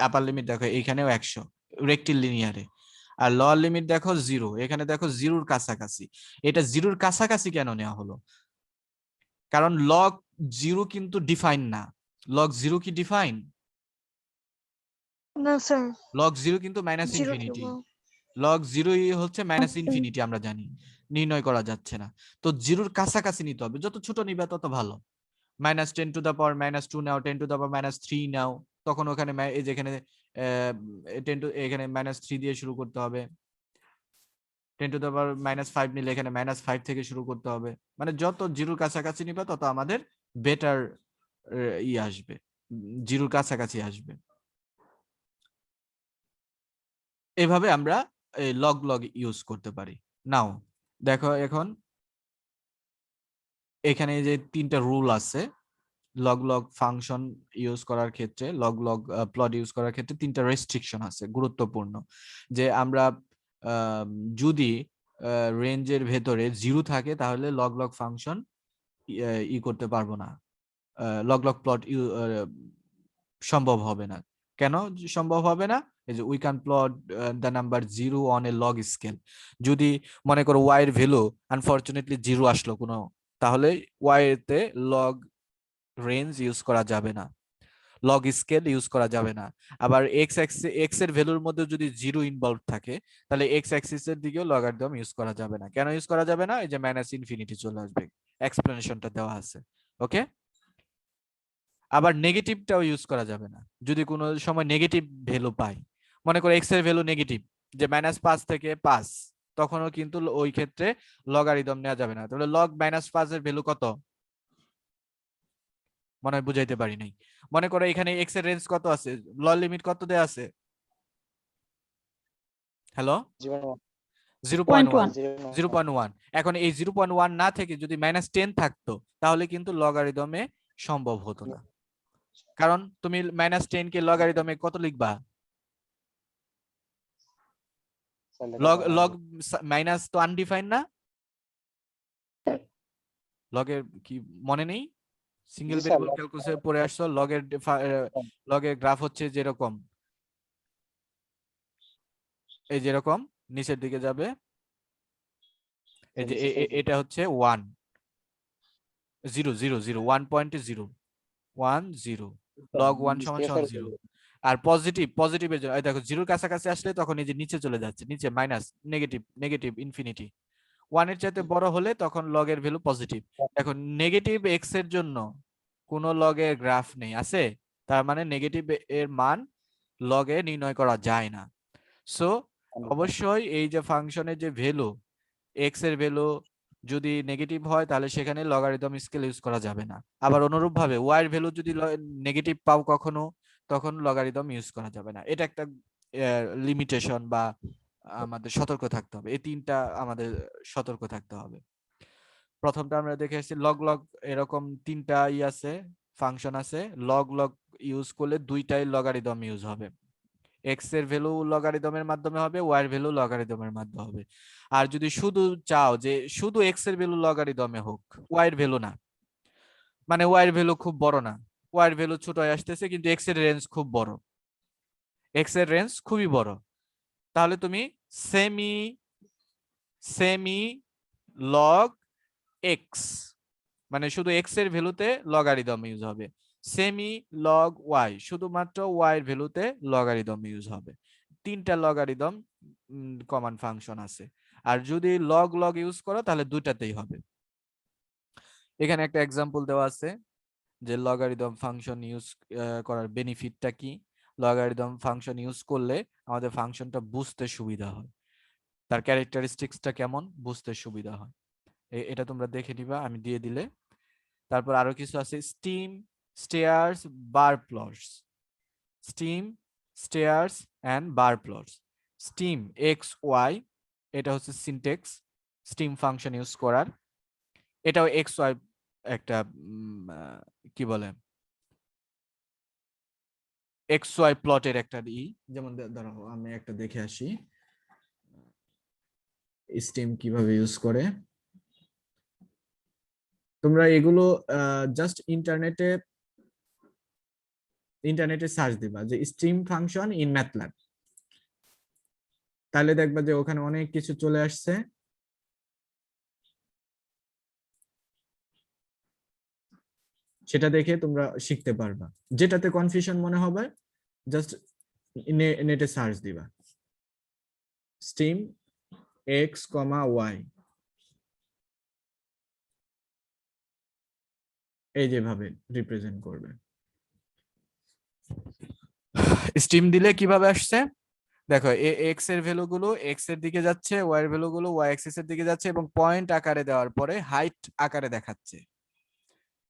আপার লিমিট দেখো এইখানেও 100 রেক্টিলিনিয়ারে, আর লোয়ার লিমিট দেখো 0, এখানে দেখো জিরোর কাছাকাছি। এটা জিরোর কাছাকাছি কেন নেওয়া হলো? কারণ লগ 0 কিন্তু ডিফাইন না। লগ 0 কি ডিফাইন? না স্যার। লগ 0 কিন্তু মাইনাস 0 ইনফিনিটি, কিউব। লগ 0 হচ্ছে মাইনাস আচ্ছা। ইনফিনিটি, আমরা জানি নির্ণয় করা যাচ্ছে না, তো জিরোর কাছাকাছি নিতে হবে, যত ছোট নিবে তত ভালো। -10 two the power -2 now, 10 two the পাওয়ার -3 নাও, তখন ওখানে এই যেখানে 10 টু, এখানে -3 দিয়ে শুরু করতে হবে, 10 টু দা পাওয়ার -5 নিলে এখানে -5 থেকে শুরু করতে হবে, মানে যত জিরোর কাছাকাছি নিবে তত আমাদের বেটার আসবে, জিরোর কাছাকাছি আসবে। এভাবে আমরা লগ লগ ইউজ করতে পারি। নাও দেখো এখন এখানে যে তিনটা রুল আছে লগ লগ ফাংশন ইউজ করার ক্ষেত্রে, লগ লগ প্লট ইউজ করার ক্ষেত্রে তিনটা রেস্ট্রিকশন আছে গুরুত্বপূর্ণ, যে আমরা যদি রেঞ্জের ভেতরে 0 থাকে তাহলে লগ লগ ফাংশন ই করতে পারবো না, লগ লগ প্লট সম্ভব হবে না। কেন সম্ভব হবে না? এই যে we can plot the number 0 on a log scale. যদি মনে করো ওয়াই এর ভ্যালু আনফরচুনেটলি 0 আসলো কোনো, তাহলে ওয়াই তে লগ রেঞ্জ ইউজ করা যাবে না, লগ স্কেল ইউজ করা যাবে না। আবার এক্স এর ভ্যালুর মধ্যে যদি 0 ইনভলভ থাকে তাহলে এক্স অ্যাক্সিস এর দিকেও লগারিদম ইউজ করা যাবে না। কেন ইউজ করা যাবে না? এই যে মাইনাস ইনফিনিটি চলে আসবে, এক্সপ্লেনেশনটা দেওয়া আছে। ওকে, আবার নেগেটিভটাও ইউজ করা যাবে না। যদি কোনো সময় নেগেটিভ ভ্যালু পাই, মনে করো এক্স এর ভ্যালু নেগেটিভ, যে -5 থেকে 5, তখনও কিন্তু ওই ক্ষেত্রে লগারিদম নেওয়া যাবে না। তাহলে লগ -5 এর ভ্যালু কত? মনে হয় বুঝাইতে পারি নাই। মনে করো এখানে এক্স এর রেঞ্জ কত আছে, লোয়ার লিমিট কত দেয়া আছে? হ্যালো, 0.1। 0.1। এখন এই 0.1 না থেকে যদি -10 থাকতো তাহলে কিন্তু লগারিদমে সম্ভব হতো না। কারণ তুমি -10 কে লগারিদমে কত লিখবা? লগ লগ মাইনাস তো আনডিফাইন্ড না? লগের কি মনে নেই? সিঙ্গেল ভেরিয়েবল ক্যালকুলাসে পড়ে আসছো, লগের গ্রাফ হচ্ছে যেরকম, এই যেরকম নিচের দিকে যাবে, এই যে এটা হচ্ছে 1 0 0 0 1.0 1 0 log 1 সমান 0। আর পজিটিভের জন্য এই দেখো 0 কাছাকাছি আসলে তখন এই যে নিচে চলে যাচ্ছে, নিচে মাইনাস, নেগেটিভ নেগেটিভ ইনফিনিটি। 1 এর চাইতে বড় হলে তখন লগ এর ভ্যালু পজিটিভ। এখন নেগেটিভ এক্স এর জন্য কোন লগের গ্রাফ নেই, আছে? তার মানে নেগেটিভ এর মান লগে নির্ণয় করা যায় না। সো অবশ্যই এই যে ফাংশনের যে ভ্যালু, এক্স এর ভ্যালু যদি নেগেটিভ হয় তাহলে সেখানে লগারিদম স্কেল ইউজ করা যাবে না। আবার অনুরূপভাবে ওয়াই এর ভ্যালু যদি নেগেটিভ পাও কখনো, তখন লগারিদম ইউজ করা যাবে না। এটা একটা লিমিটেশন বা আমাদের সতর্ক থাকতে হবে। এই তিনটা আমাদের সতর্ক থাকতে হবে। প্রথমটা আমরা দেখে এসেছি লগ লগ, এরকম তিনটা আছে, ফাংশন আছে। লগ লগ ইউজ করলে দুইটাই লগারিদম ইউজ হবে, এক্স এর ভ্যালু লগারিদমের মাধ্যমে হবে, ওয়াই এর ভ্যালু লগারিদমের মাধ্যমে হবে। আর যদি শুধু চাও যে শুধু এক্স এর ভ্যালু লগারিদমে হোক, ওয়াই এর ভ্যালু না, মানে ওয়াই এর ভ্যালু খুব বড় না, ওয়াই এর ভ্যালু ছোট হয়ে আসতেছে কিন্তু এক্স এর রেঞ্জ খুব বড়, এক্স এর রেঞ্জ খুবই বড়, তাহলে তুমি সেমি সেমি লগ এক্স, মানে শুধু এক্স এর ভ্যালুতে লগারিদম ইউজ হবে। সেমি লগ ওয়াই, শুধুমাত্র ওয়াই এর ভ্যালুতে লগারিদম ইউজ হবে। তিনটা লগারিদম কমন ফাংশন আছে। আর যদি লগ লগ ইউজ করো তাহলে দুটাতেই হবে। এখানে একটা एग्जांपल দেওয়া আছে যে লগারিদম ফাংশন ইউজ করার বেনিফিটটা কি। লগারিদম ফাংশন ইউজ করলে আমাদের ফাংশনটা বুঝতে সুবিধা হয়, তার ক্যারেক্টারিস্টিক্সটা কেমন বুঝতে সুবিধা হয়। এটা তোমরা দেখে নিবা, আমি দিয়ে দিলে। তারপর আরো কিছু আছে, stem, stairs, bar plots. Stem, stairs and bar plots. Stem X Y, এটা হচ্ছে সিনট্যাক্স স্টিম ফাংশন ইউজ করার। এটাও এক্স ওয়াই একটা কি বলে এক্স ওয়াই প্লটের একটা যেমন ধরো আমি একটা দেখে আসি স্টিম কিভাবে ইউজ করে। তোমরা এগুলো জাস্ট ইন্টারনেটে সার্চ দিবা যে স্ট্রিম ফাংশন ইন ম্যাথল্যাব, তাহলে দেখবা যে ওখানে অনেক কিছু চলে আসছে। সেটা দেখে তোমরা শিখতে পারবা। যেটাতে কনফিউশন মনে হবে জাস্ট নেটে সার্চ দিবা স্ট্রিম এক্স কমা ওয়াই, এই যেভাবে রিপ্রেজেন্ট করবে। স্ট্রিম দিলে কিভাবে আসছে দেখো, এক্স এর ভ্যালু গুলো এক্স এর দিকে যাচ্ছে, ওয়াই এর ভ্যালু গুলো ওয়াই অ্যাক্সিস এর দিকে যাচ্ছে এবং পয়েন্ট আকারে দেওয়ার পরে হাইট আকারে দেখাচ্ছে।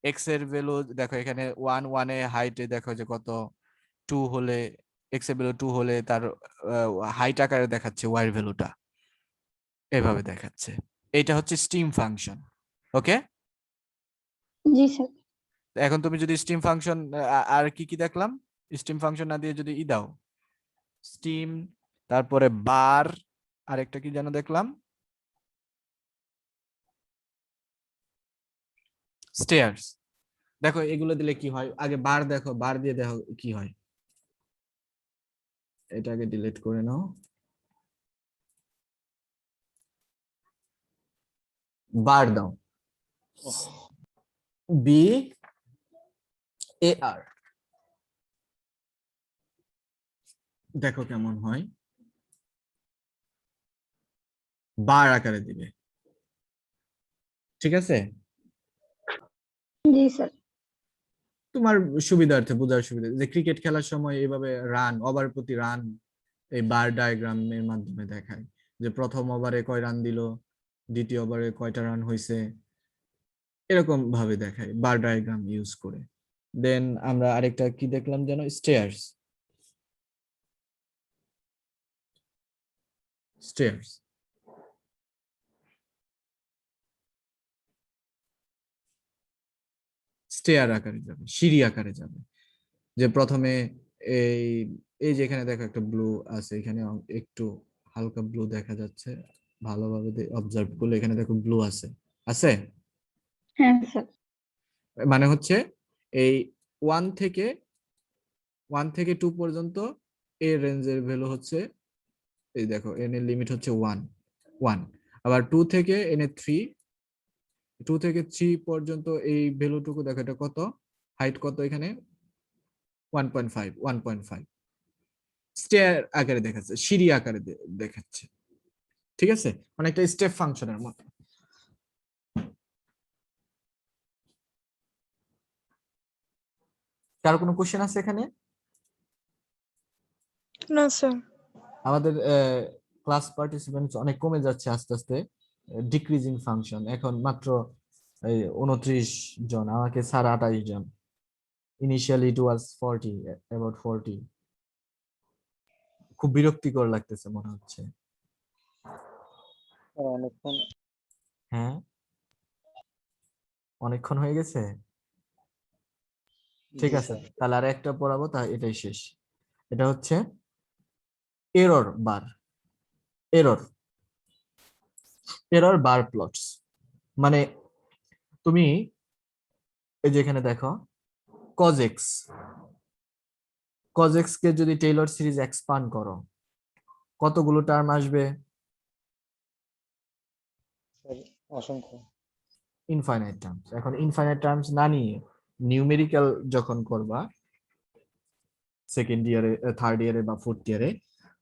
এক্স এর ভ্যালু দেখো এখানে 1 1 এ হাইটে দেখো যে কত, 2 হলে এক্স এর ভ্যালু 2 হলে তার হাইট আকারে দেখাচ্ছে ওয়াই এর ভ্যালুটা। এভাবে দেখাচ্ছে। এটা হচ্ছে স্টিম ফাংশন। ওকে, জি স্যার। এখন তুমি যদি স্টিম ফাংশন আর কি কি দেখলাম, স্টিম ফাংশন না দিয়ে যদি দাও স্টিম, তারপরে বার, আরেকটা কি যেন দেখলাম, স্টেয়ার্স। দেখো এগুলো দিলে কি হয়, আগে বার দেখো, বার দিয়ে দেখো কি হয়। এটা আগে ডিলিট করে নাও। বার দাও, বি এ আর, দেখো কেমন হয়। বার আকারে দিবে, ঠিক আছে? জি স্যার। তোমার সুবিধার্থে, বোঝার সুবিধা, যে ক্রিকেট খেলার সময় এইভাবে রান, ওভার প্রতি রান এই বার ডায়াগ্রামের মাধ্যমে দেখায়, যে প্রথম ওভারে কয় রান দিল, দ্বিতীয় ওভারে কয়টা রান হয়েছে, এরকম ভাবে দেখায় বার ডায়াগ্রাম ইউজ করে। দেন আমরা আরেকটা কি দেখলাম যেন, স্টেয়ার্স। স্টেয়ার্স স্টেয়ার আকারে যাবে, সিঁড়ি আকারে যাবে। যে প্রথমে এই এই যে এখানে দেখো একটা ব্লু আছে, এখানে একটু হালকা ব্লু দেখা যাচ্ছে, ভালোভাবে অবজার্ভ করলে এখানে দেখো ব্লু আছে, আছে হ্যাঁ স্যার। মানে হচ্ছে এই 1 থেকে 2 পর্যন্ত এর রেঞ্জের ভ্যালু হচ্ছে, এই দেখো এন এর লিমিট হচ্ছে 1 আবার 2 থেকে এন এর 2 থেকে 3 পর্যন্ত এই ভ্যালুটুকু দেখো, এটা কত, হাইট কত এখানে 1.5 স্টেয়ার আকারে দেখাচ্ছে, সিঁড়ি আকারে দেখাচ্ছে, ঠিক আছে? অনেকটা স্টেপ ফাংশনের মতো। কারো কোনো কোশ্চেন আছে এখানে? না স্যার। আমাদের ক্লাস পার্টিসিপেন্টস অনেক কমে যাচ্ছে আস্তে আস্তে, ডিক্রিজিং ফাংশন, এখন মাত্র 29 জন, আমাকে স্যার 28 জন, ইনিশিয়ালি ইট ওয়াজ 40, অ্যাবাউট 40। খুব বিরক্তিকর লাগতেছে মনে হচ্ছে। হ্যাঁ, অনেকক্ষণ হয়ে গেছে। ঠিক আছে, তাহলে আর একটা পড়াবো, তা এটাই শেষ। এটা হচ্ছে এরর বার, এরর এরর বার প্লটস। মানে তুমি এই যে এখানে দেখো কজেক্স, কজেক্স কে যদি টেইলর সিরিজ এক্সপান্ড করো, কতগুলো টার্ম আসবে? অসংখ্য। Infinite terms. এখন ইনফাইনাইট টার্মস না নিয়ে নিউমেরিক্যাল যখন করবা সেকেন্ড ইয়ারে, থার্ড ইয়ারে বা ফোর্থ ইয়ারে,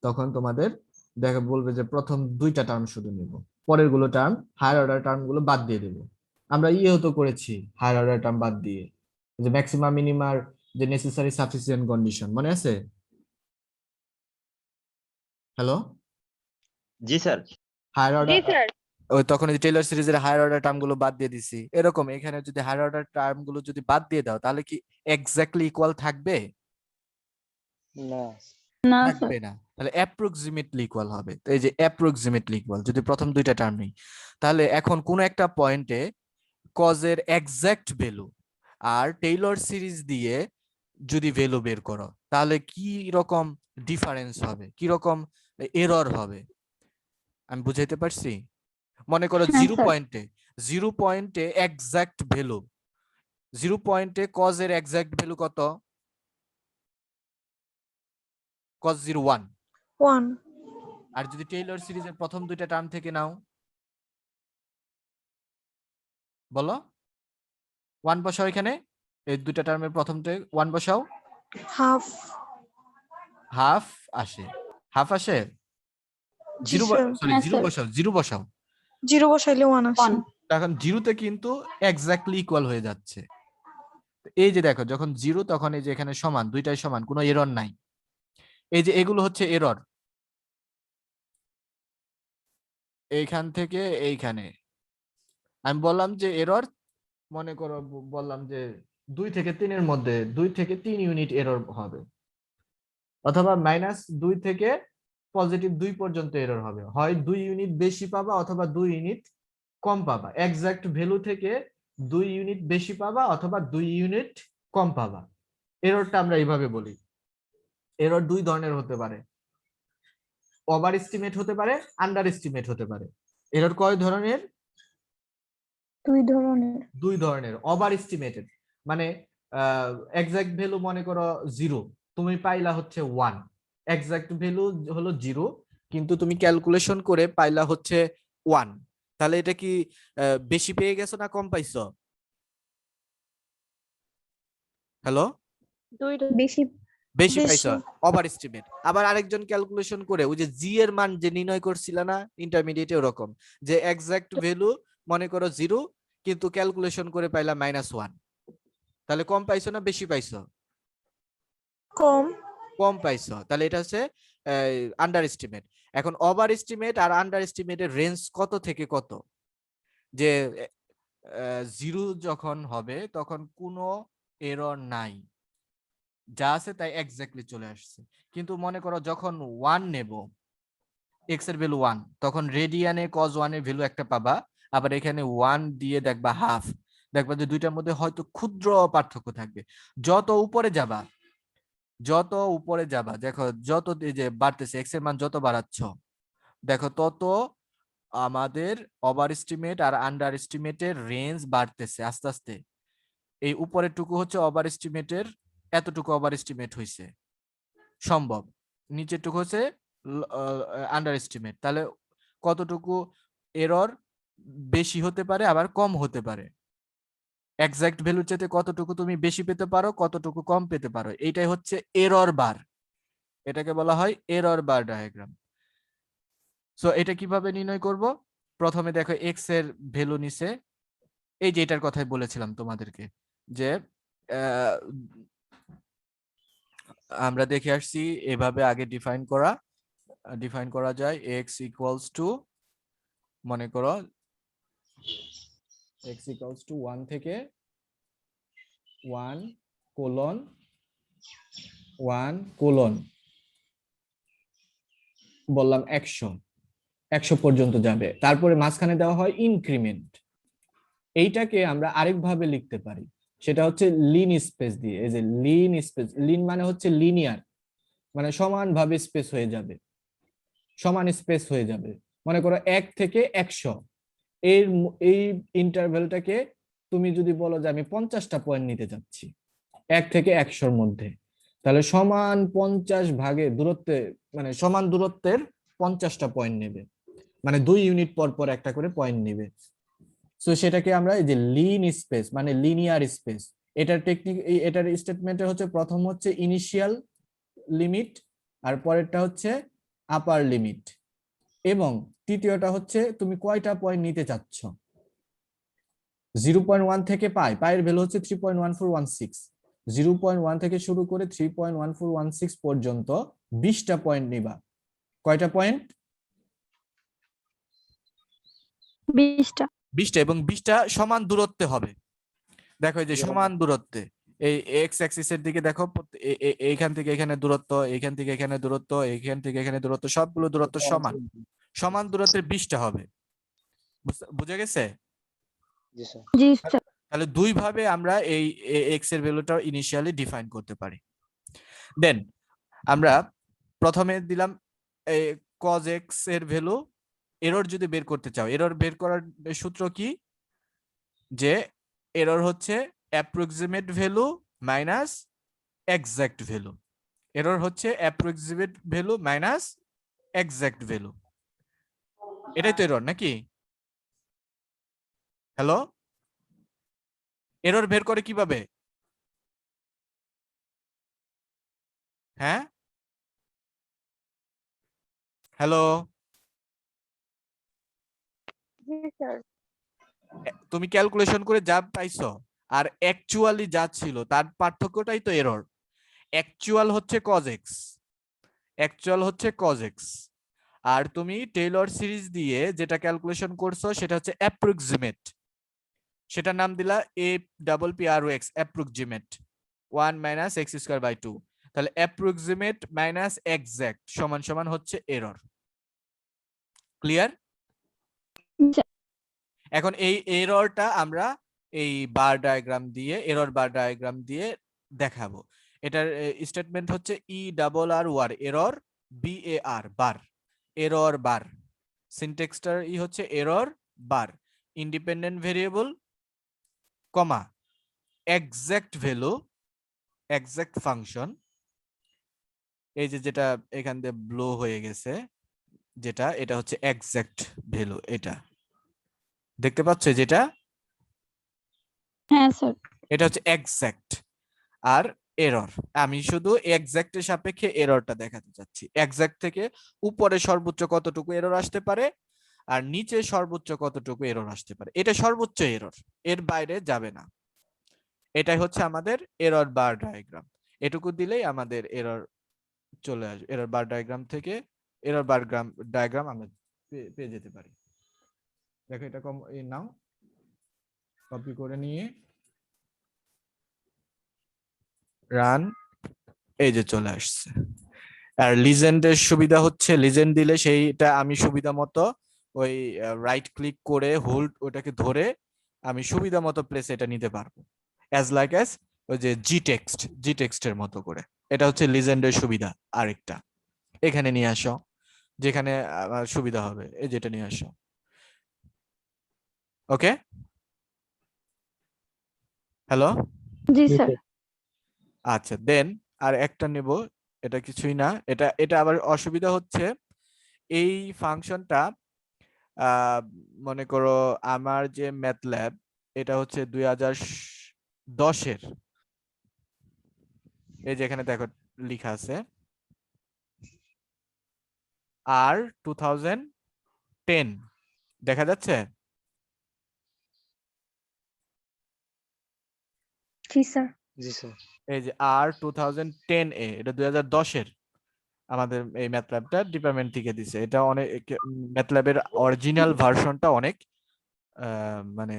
তখন তোমাদের দেখা বলবে যে প্রথম 2টা টার্ম শুধু নিব, পরের গুলো টার্ম, হায়ার অর্ডার টার্ম গুলো বাদ দিয়ে দেবো। আমরা তো করেছি হায়ার অর্ডার টার্ম বাদ দিয়ে, যে ম্যাক্সিমাম মিনিমার যে নেসেসারি সাফিসিয়েন্ট কন্ডিশন মনে আছে? হ্যালো, জি স্যার। হায়ার অর্ডার, ওই তখন এই টেইলর সিরিজের হায়ার অর্ডার টার্ম গুলো বাদ দিয়ে দিছি, এরকম এখানে যদি হায়ার অর্ডার টার্ম গুলো যদি বাদ দিয়ে দাও, তাহলে কি এক্স্যাক্টলি ইকুয়াল থাকবে? না। না স্যার। থাকবে না, তাহলে অ্যাপ্রক্সিমেটলি ইকুয়াল হবে। তো এই যে অ্যাপ্রক্সিমেটলি ইকুয়াল যদি প্রথম 2টা টার্ম নেই, তাহলে এখন কোন একটা পয়েন্টে কজের এক্সাক্ট ভ্যালু আর টেইলর সিরিজ দিয়ে যদি ভ্যালু বের করো, তাহলে কি রকম ডিফারেন্স হবে, কি রকম এরর হবে, আমি বুঝাইতে পারছি? মনে করো হ্যাঁ স্যার। 0 পয়েন্টে এক্সাক্ট ভ্যালু, 0 পয়েন্টে কজের এক্সাক্ট ভ্যালু কত? cos 0 1। 1 আর যদি টেইলর সিরিজের প্রথম 2টা টার্ম থেকে নাও, বলো 1 বসাও এখানে, এই 2টা টার্মের প্রথমতে 1 বসাও, হাফ। হাফ আসে, হাফ আসে। জি স্যার। সরি, হ্যাঁ 0 স্যার। বসাও, 0 বসাও। 0 বসাইলে 1 আসে। 1। এখন 0তে কিন্তু এক্স্যাক্টলি ইকুয়াল হয়ে যাচ্ছে। এই যে দেখো যখন 0, তখন এই যে এখানে সমান, দুইটাই সমান, কোনো এরর নাই। এই যে এগুলো হচ্ছে এরর, এইখান থেকে এইখানে আমি বললাম যে এরর, মনে করো বললাম যে 2 থেকে 3 এর মধ্যে 2 থেকে 3 ইউনিট এরর হবে, অথবা -2 থেকে পজিটিভ 2 পর্যন্ত এরর হবে, হয় 2 ইউনিট বেশি পাবা অথবা 2 ইউনিট কম পাবা। এক্সাক্ট ভ্যালু থেকে 2 ইউনিট বেশি পাবা অথবা 2 ইউনিট কম পাবা। এররটা আমরা এইভাবে বলি। এরর দুই ধরনের হতে পারে, ওভার এস্টিমেট হতে পারে, আন্ডার এস্টিমেট হতে পারে। এরর কয় ধরনের? দুই ধরনের। ওভার এস্টিমেটেড মানে এক্সাক্ট ভ্যালু মনে করো 0, তুমি পাইলা হচ্ছে 1। এক্সাক্ট ভ্যালু হলো 0 কিন্তু তুমি ক্যালকুলেশন করে পাইলা হচ্ছে 1। তাহলে এটা কি বেশি পেয়ে গেছো না কম পাইছো? হ্যালো, বেশি বেশি বেশি। পাইছো, ওভার এস্টিমেট। আবার আরেকজন ক্যালকুলেশন করে ওই যে জি এর মান যে নির্ণয় করছিল না ইন্টারমিডিয়েটে, ওরকম যে এক্সাক্ট ভ্যালু মনে করো 0 কিন্তু ক্যালকুলেশন করে পাইলা -1। তাহলে কম পাইছো না বেশি পাইছো? কম। কম পাইছো। তাহলে এটা হচ্ছে আন্ডার এস্টিমেট। এখন ওভার এস্টিমেট আর আন্ডার এস্টিমেটের রেঞ্জ কত থেকে কত? যে 0 যখন হবে তখন কোনো এরর নাই, যা আছে তাই এক্স্যাক্টলি চলে আসছে। কিন্তু মনে করো যখন 1 নেব, x এর ভ্যালু 1, তখন রেডিয়ানে cos 1 এর ভ্যালু একটা পাবা, আবার এখানে 1 দিয়ে দেখবা হাফ, দেখবা যে দুইটার মধ্যে হয়তো ক্ষুদ্র পার্থক্য থাকবে। যত উপরে যাবা দেখো যত এই যে বাড়তেছে x এর মান যত বাড়াচ্ছ দেখো তত আমাদের ওভার এস্টিমেট আর আন্ডার এস্টিমেটের রেঞ্জ বাড়তেছে আস্তে আস্তে। এই উপরের টুকু হচ্ছে ওভার এস্টিমেটের, এতটুকু ওভার এস্টিমেট হইছে সম্ভব, নিচের টুকু হচ্ছে আন্ডার এস্টিমেট। তাহলে কতটুকু এরর বেশি হতে পারে আবার কম হতে পারে, এক্সাক্ট ভ্যালুর চাইতে কতটুকু তুমি বেশি পেতে পারো কতটুকু কম পেতে পারো, এইটাই হচ্ছে এরর বার। এটাকে বলা হয় এরর বার ডায়াগ্রাম। সো এটা কিভাবে নির্ণয় করব? প্রথমে দেখো এক্স এর ভ্যালু নিচে, এই যে এটার কথাই বলেছিলাম তোমাদেরকে যে আমরা দেখে আসছি এভাবে আগে ডিফাইন করা যায়। x ইকুয়ালস টু মনে করো x ইকুয়ালস টু 1 থেকে 1 কোলন বললাম 100 পর্যন্ত যাবে, তারপরে মাঝখানে দেওয়া হয় ইনক্রিমেন্ট। এইটাকে আমরা আরেকভাবে লিখতে পারি, সেটা হচ্ছে লিন স্পেস দিয়ে। এই যে লিন স্পেস, লিন মানে হচ্ছে লিনিয়ার, মানে সমানভাবে স্পেস হয়ে যাবে, সমান স্পেস হয়ে যাবে। মনে করো 1 থেকে 100, এই ইন্টারভ্যালটাকে তুমি যদি বলো যে আমি 50টা পয়েন্ট নিতে চাচ্ছি 1 থেকে 100-র মধ্যে, তাহলে সমান 50 ভাগে দূরত্বে, মানে সমান দূরত্বের 50টা পয়েন্ট নেবে, মানে 2 ইউনিট পর পর একটা করে পয়েন্ট নেবে। সো সেটাকে আমরা এই যে লিন স্পেস মানে লিনিয়ার স্পেস, এটার টেকনিক, এটার স্টেটমেন্টে হচ্ছে প্রথম হচ্ছে ইনিশিয়াল লিমিট, আর পরেরটা হচ্ছে আপার লিমিট, এবং তৃতীয়টা হচ্ছে তুমি কয়টা পয়েন্ট নিতে চাচ্ছ। 0.1 থেকে পায়ের ভ্যালু হচ্ছে 3.1416, 0.1 থেকে শুরু করে 3.1416 পর্যন্ত 20টা পয়েন্ট নিবা। কয়টা পয়েন্ট? 20টা। 20টা, এবং 20টা সমান দূরত্বে হবে। দেখো এই যে সমান দূরত্বে, এই এক্স অ্যাক্সিসের দিকে দেখো, এইখান থেকে এখানে দূরত্ব, এইখান থেকে এখানে দূরত্ব, এইখান থেকে এখানে দূরত্ব, সবগুলো দূরত্ব সমান, সমান দূরত্বের 20টা হবে। বুঝে গেছে? জি স্যার। জি স্যার। তাহলে দুই ভাবে আমরা এই এক্স এর ভ্যালুটা ইনিশিয়ালি ডিফাইন করতে পারি। দেন আমরা প্রথমে দিলাম cos x এর ভ্যালু। এরর যদি বের করতে চাও, এরর বের করার সূত্র কি? যে এরর হচ্ছে approximate value minus exact value. Error হচ্ছে approximate value minus exact value. এটাই তো এরর নাকি? হ্যালো, এরর বের করে কিভাবে? হ্যাঁ, হ্যালো, তুমি ক্যালকুলেশন করে যা পাইছো আর অ্যাকচুয়ালি যা ছিল তার পার্থক্যটাই তো এরর। অ্যাকচুয়াল হচ্ছে cos x, আর তুমি টেইলর সিরিজ দিয়ে যেটা ক্যালকুলেশন করছো সেটা হচ্ছে অ্যাপ্রক্সিমেট, সেটার নাম দিলা APPROX অ্যাপ্রক্সিমেট 1 - x² / 2। তাহলে অ্যাপ্রক্সিমেট মাইনাস এক্সাক্ট সমান সমান হচ্ছে এরর। ক্লিয়ার? এখন এই এররটা আমরা এই বার ডায়াগ্রাম দিয়ে দেখাবো। এটার স্টেটমেন্ট হচ্ছে ERR এরর BAR বার, এরর বার। সিনট্যাক্সটার হচ্ছে এরর বার, ইন্ডিপেন্ডেন্ট ভেরিয়েবল কমা এক্সাক্ট ভ্যালু, এক্সাক্ট ফাংশন। এই যে যেটা এখান দিয়ে ব্লো হয়ে গেছে, যেটা এটা হচ্ছে এক্সাক্ট ভ্যালু, এটা দেখতে পাচ্ছ যেটা, হ্যাঁ স্যার। এটা হচ্ছে এক্সাক্ট। আর এরর, আমি শুধু এক্সাক্টের সাপেক্ষে এররটা দেখাতে চাচ্ছি। এক্সাক্ট থেকে উপরে সর্বোচ্চ কতটুকু এরর আসতে পারে আর নিচে সর্বোচ্চ কতটুকু এরর আসতে পারে, এটা সর্বোচ্চ এরর, এর বাইরে যাবে না। এটাই হচ্ছে আমাদের এরর বার ডায়াগ্রাম। এটুকু দিলেই আমাদের এরর চলে আসবে। এরর বার ডায়াগ্রাম থেকে এরর বার ডায়াগ্রাম আমরা পেয়ে যেতে পারি। দেখো এটা নাও, কপি করে নিয়ে রান, এই যে চলে আসছে। আর লিজেন্ডের সুবিধা হচ্ছে লিজেন্ড দিলে সেইটা আমি সুবিধা মতো ওই রাইট ক্লিক করে হোল্ড ওটাকে ধরে আমি সুবিধা মতো প্লেস এটা নিতে পারবো, অ্যাজ লাইক অ্যাজ ওই যে জি টেক্সটের মতো করে। এটা হচ্ছে লিজেন্ডের সুবিধা। আরেকটা এখানে নিয়ে আসো, যেখানে আমার সুবিধা হবে, এই যেটা নিয়ে আসো। ওকে, হ্যালো, জি জি স্যার। স্যার। আচ্ছা দেন আর একটা নেব, এটা কিছুই না। এটা আবার অসুবিধা হচ্ছে এই ফাংশনটা, মনে করো আমার যে ম্যাথল্যাব এটা হচ্ছে 2010-এর, এই যে এখানে দেখো লেখা আছে আর 2010, দেখা যাচ্ছে? জি স্যার। জি স্যার। এই যে আর 2010A, এটা 2010-এর আমাদের এই ম্যাথল্যাবটা ডিপার্টমেন্ট থেকে দিছে। এটা অনেক ম্যাথল্যাবের অরিজিনাল ভার্সনটা অনেক মানে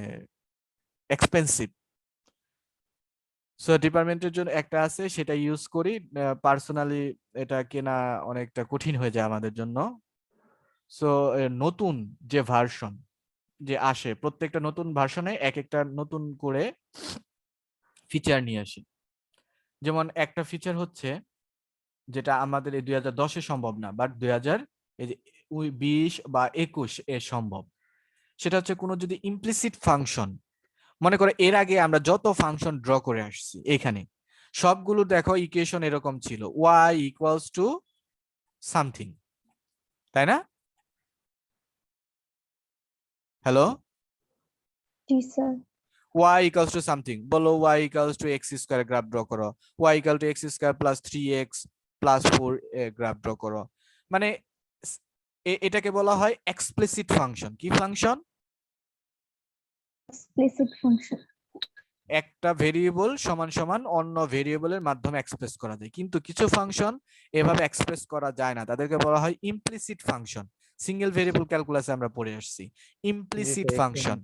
এক্সপেন্সিভ। সো ডিপার্টমেন্টের জন্য একটা আছে, সেটা ইউজ করি। পার্সোনালি এটা কেনা অনেকটা কঠিন হয়ে যায় আমাদের জন্য। সো নতুন যে ভার্সন যে আসে, প্রত্যেকটা নতুন ভার্সনে এক একটা নতুন করে ফিচার নিয়ে আসে। যেমন একটা ফিচার হচ্ছে যেটা আমাদের এই 2010-এ সম্ভব না, বাট 2020 বা 21 এ সম্ভব। সেটা হচ্ছে কোনো যদি ইমপ্লিসিট ফাংশন, মনে করো এর আগে আমরা যত ফাংশন ড্র করে আসছি এখানে সবগুলো দেখো ইকুয়েশন এরকম ছিল, y ইকুয়ালস টু সামথিং, তাই না? Hello, G sir. y equals to something, বলো y equals to x square, graph draw করো। y equal to x square plus 3x plus 4 graph draw করো। মানে এটাকে বলা হয় এক্সপ্লিসিট ফাংশন। কি ফাংশন? Explicit function. একটা ভেরিয়েবল সমান সমান অন্য ভেরিয়েবলের মাধ্যমে এক্সপ্রেস করা যায়, কিন্তু কিছু ফাংশন এভাবে এক্সপ্রেস করা যায় না, তাদেরকে বলা হয় ইমপ্লিসিট ফাংশন। সিঙ্গেল ভেরিয়েবল ক্যালকুলাসে আমরা পড়ে আসছি ইমপ্লিসিট স্যার, ফাংশন।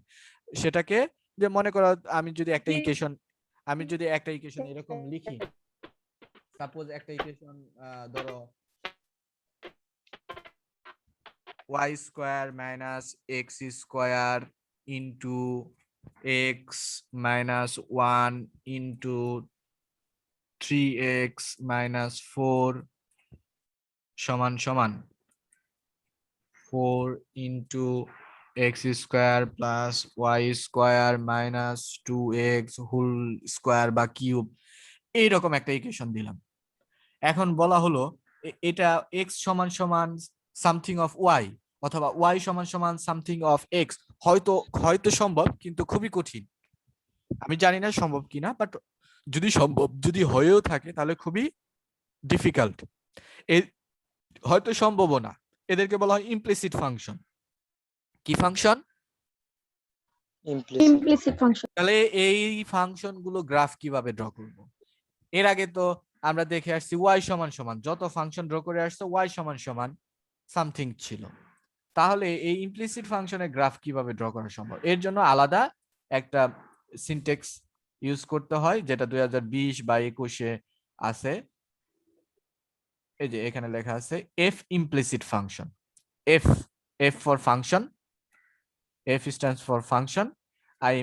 সেটাকে যে মনে করো আমি যদি একটা ইকুয়েশন এরকম লিখি, সাপোজ একটা ইকুয়েশন ধরো y square minus x square into x minus 1 into 3x minus 4 সমান সমান 4 into x square plus y square minus 2x whole square বা কিউব, এইরকম একটা ইকুয়েশন দিলাম। এখন বলা হলো এটা x সমান সমান সামথিং অফ y অথবা y সমান সমান সামথিং অফ x, হয়তো হয়তো সম্ভব কিন্তু খুবই কঠিন। আমি জানি না সম্ভব কিনা, বাট যদি সম্ভব, যদি হয়েও থাকে তাহলে খুবই ডিফিকাল্ট, হয়তো সম্ভব না। এদেরকে বলা হয় ইমপ্লিসিট ফাংশন। কি ফাংশন? ইমপ্লিসিট। Implicit function. তাহলে এই ফাংশন গুলো গ্রাফ কিভাবে ড্র করব? এর আগে তো আমরা দেখে আসছি y সমান সমান, যত ফাংশন ড্র করে আসছে y সমান সমান সামথিং ছিল। তাহলে এই ইমপ্লিসিট ফাংশনের গ্রাফ কিভাবে ড্র করা সম্ভব? এর জন্য আলাদা একটা সিনট্যাক্স ইউজ করতে হয়, যেটা 2020 বা 21-এ আছে। এই যে এখানে লেখা আছে F implicit function, F F for function, F stands for function, I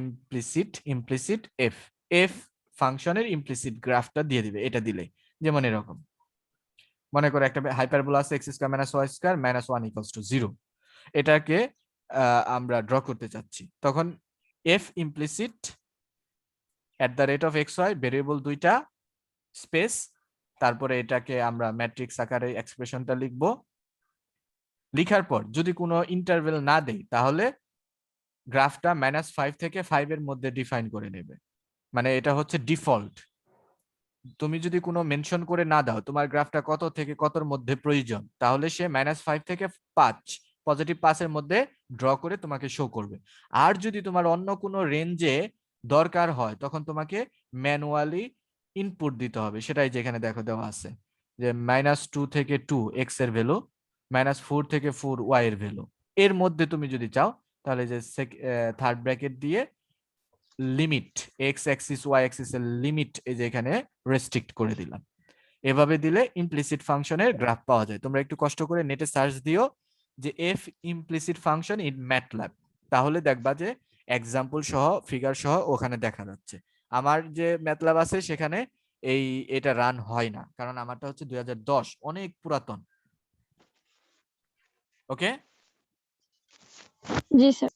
implicit F, F ফাংশনের ইমপ্লিসিট গ্রাফটা দিয়ে দিবে। এটা দিলে যেমন এরকম, মনে করে একটা হাইপারবোলা আছে x square minus y square minus 1 equals to 0, এটাকে আমরা ড্র করতে চাচ্ছি, তখন f implicit at the rate of x y, variable দুইটা, স্পেস, তারপরে এটাকে আমরা ম্যাট্রিক্স আকারে এক্সপ্রেশনটা লিখব। লিখার পর যদি কোনো ইন্টারভেল না দেই তাহলে গ্রাফটা -5 থেকে 5 এর মধ্যে ডিফাইন করে নেবে, মানে এটা হচ্ছে ডিফল্ট। তুমি যদি কোনো মেনশন করে না দাও তোমার গ্রাফটা কত থেকে কতর মধ্যে প্রয়োজন, তাহলে সে -5 থেকে 5, পজিটিভ 5 এর মধ্যে ড্র করে তোমাকে শো করবে। আর যদি তোমার অন্য কোনো রেঞ্জে দরকার হয় তখন তোমাকে ম্যানুয়ালি ইনপুট দিতে হবে, সেটাই যেখানে দেখো দেওয়া আছে যে -2 থেকে 2 এক্স এর ভ্যালু, -4 থেকে 4 ওয়াই এর ভ্যালু, এর মধ্যে তুমি যদি চাও তাহলে যে থার্ড ব্র্যাকেট দিয়ে limit x axis y axis এর লিমিট এই যে এখানে রেস্ট্রিক্ট করে দিলাম। এভাবে দিলে ইমপ্লিসিট ফাংশনের গ্রাফ পাওয়া যায়। তোমরা একটু কষ্ট করে নেটে সার্চ দিও যে F implicit function in MATLAB, তাহলে দেখবা যে এক্সাম্পল সহ ফিগার সহ ওখানে দেখা যাচ্ছে। আমার যে ম্যাটল্যাব আছে সেখানে এটা রান হয় না, কারণ আমারটা হচ্ছে 2010, অনেক পুরাতন। ওকে, জি স্যার।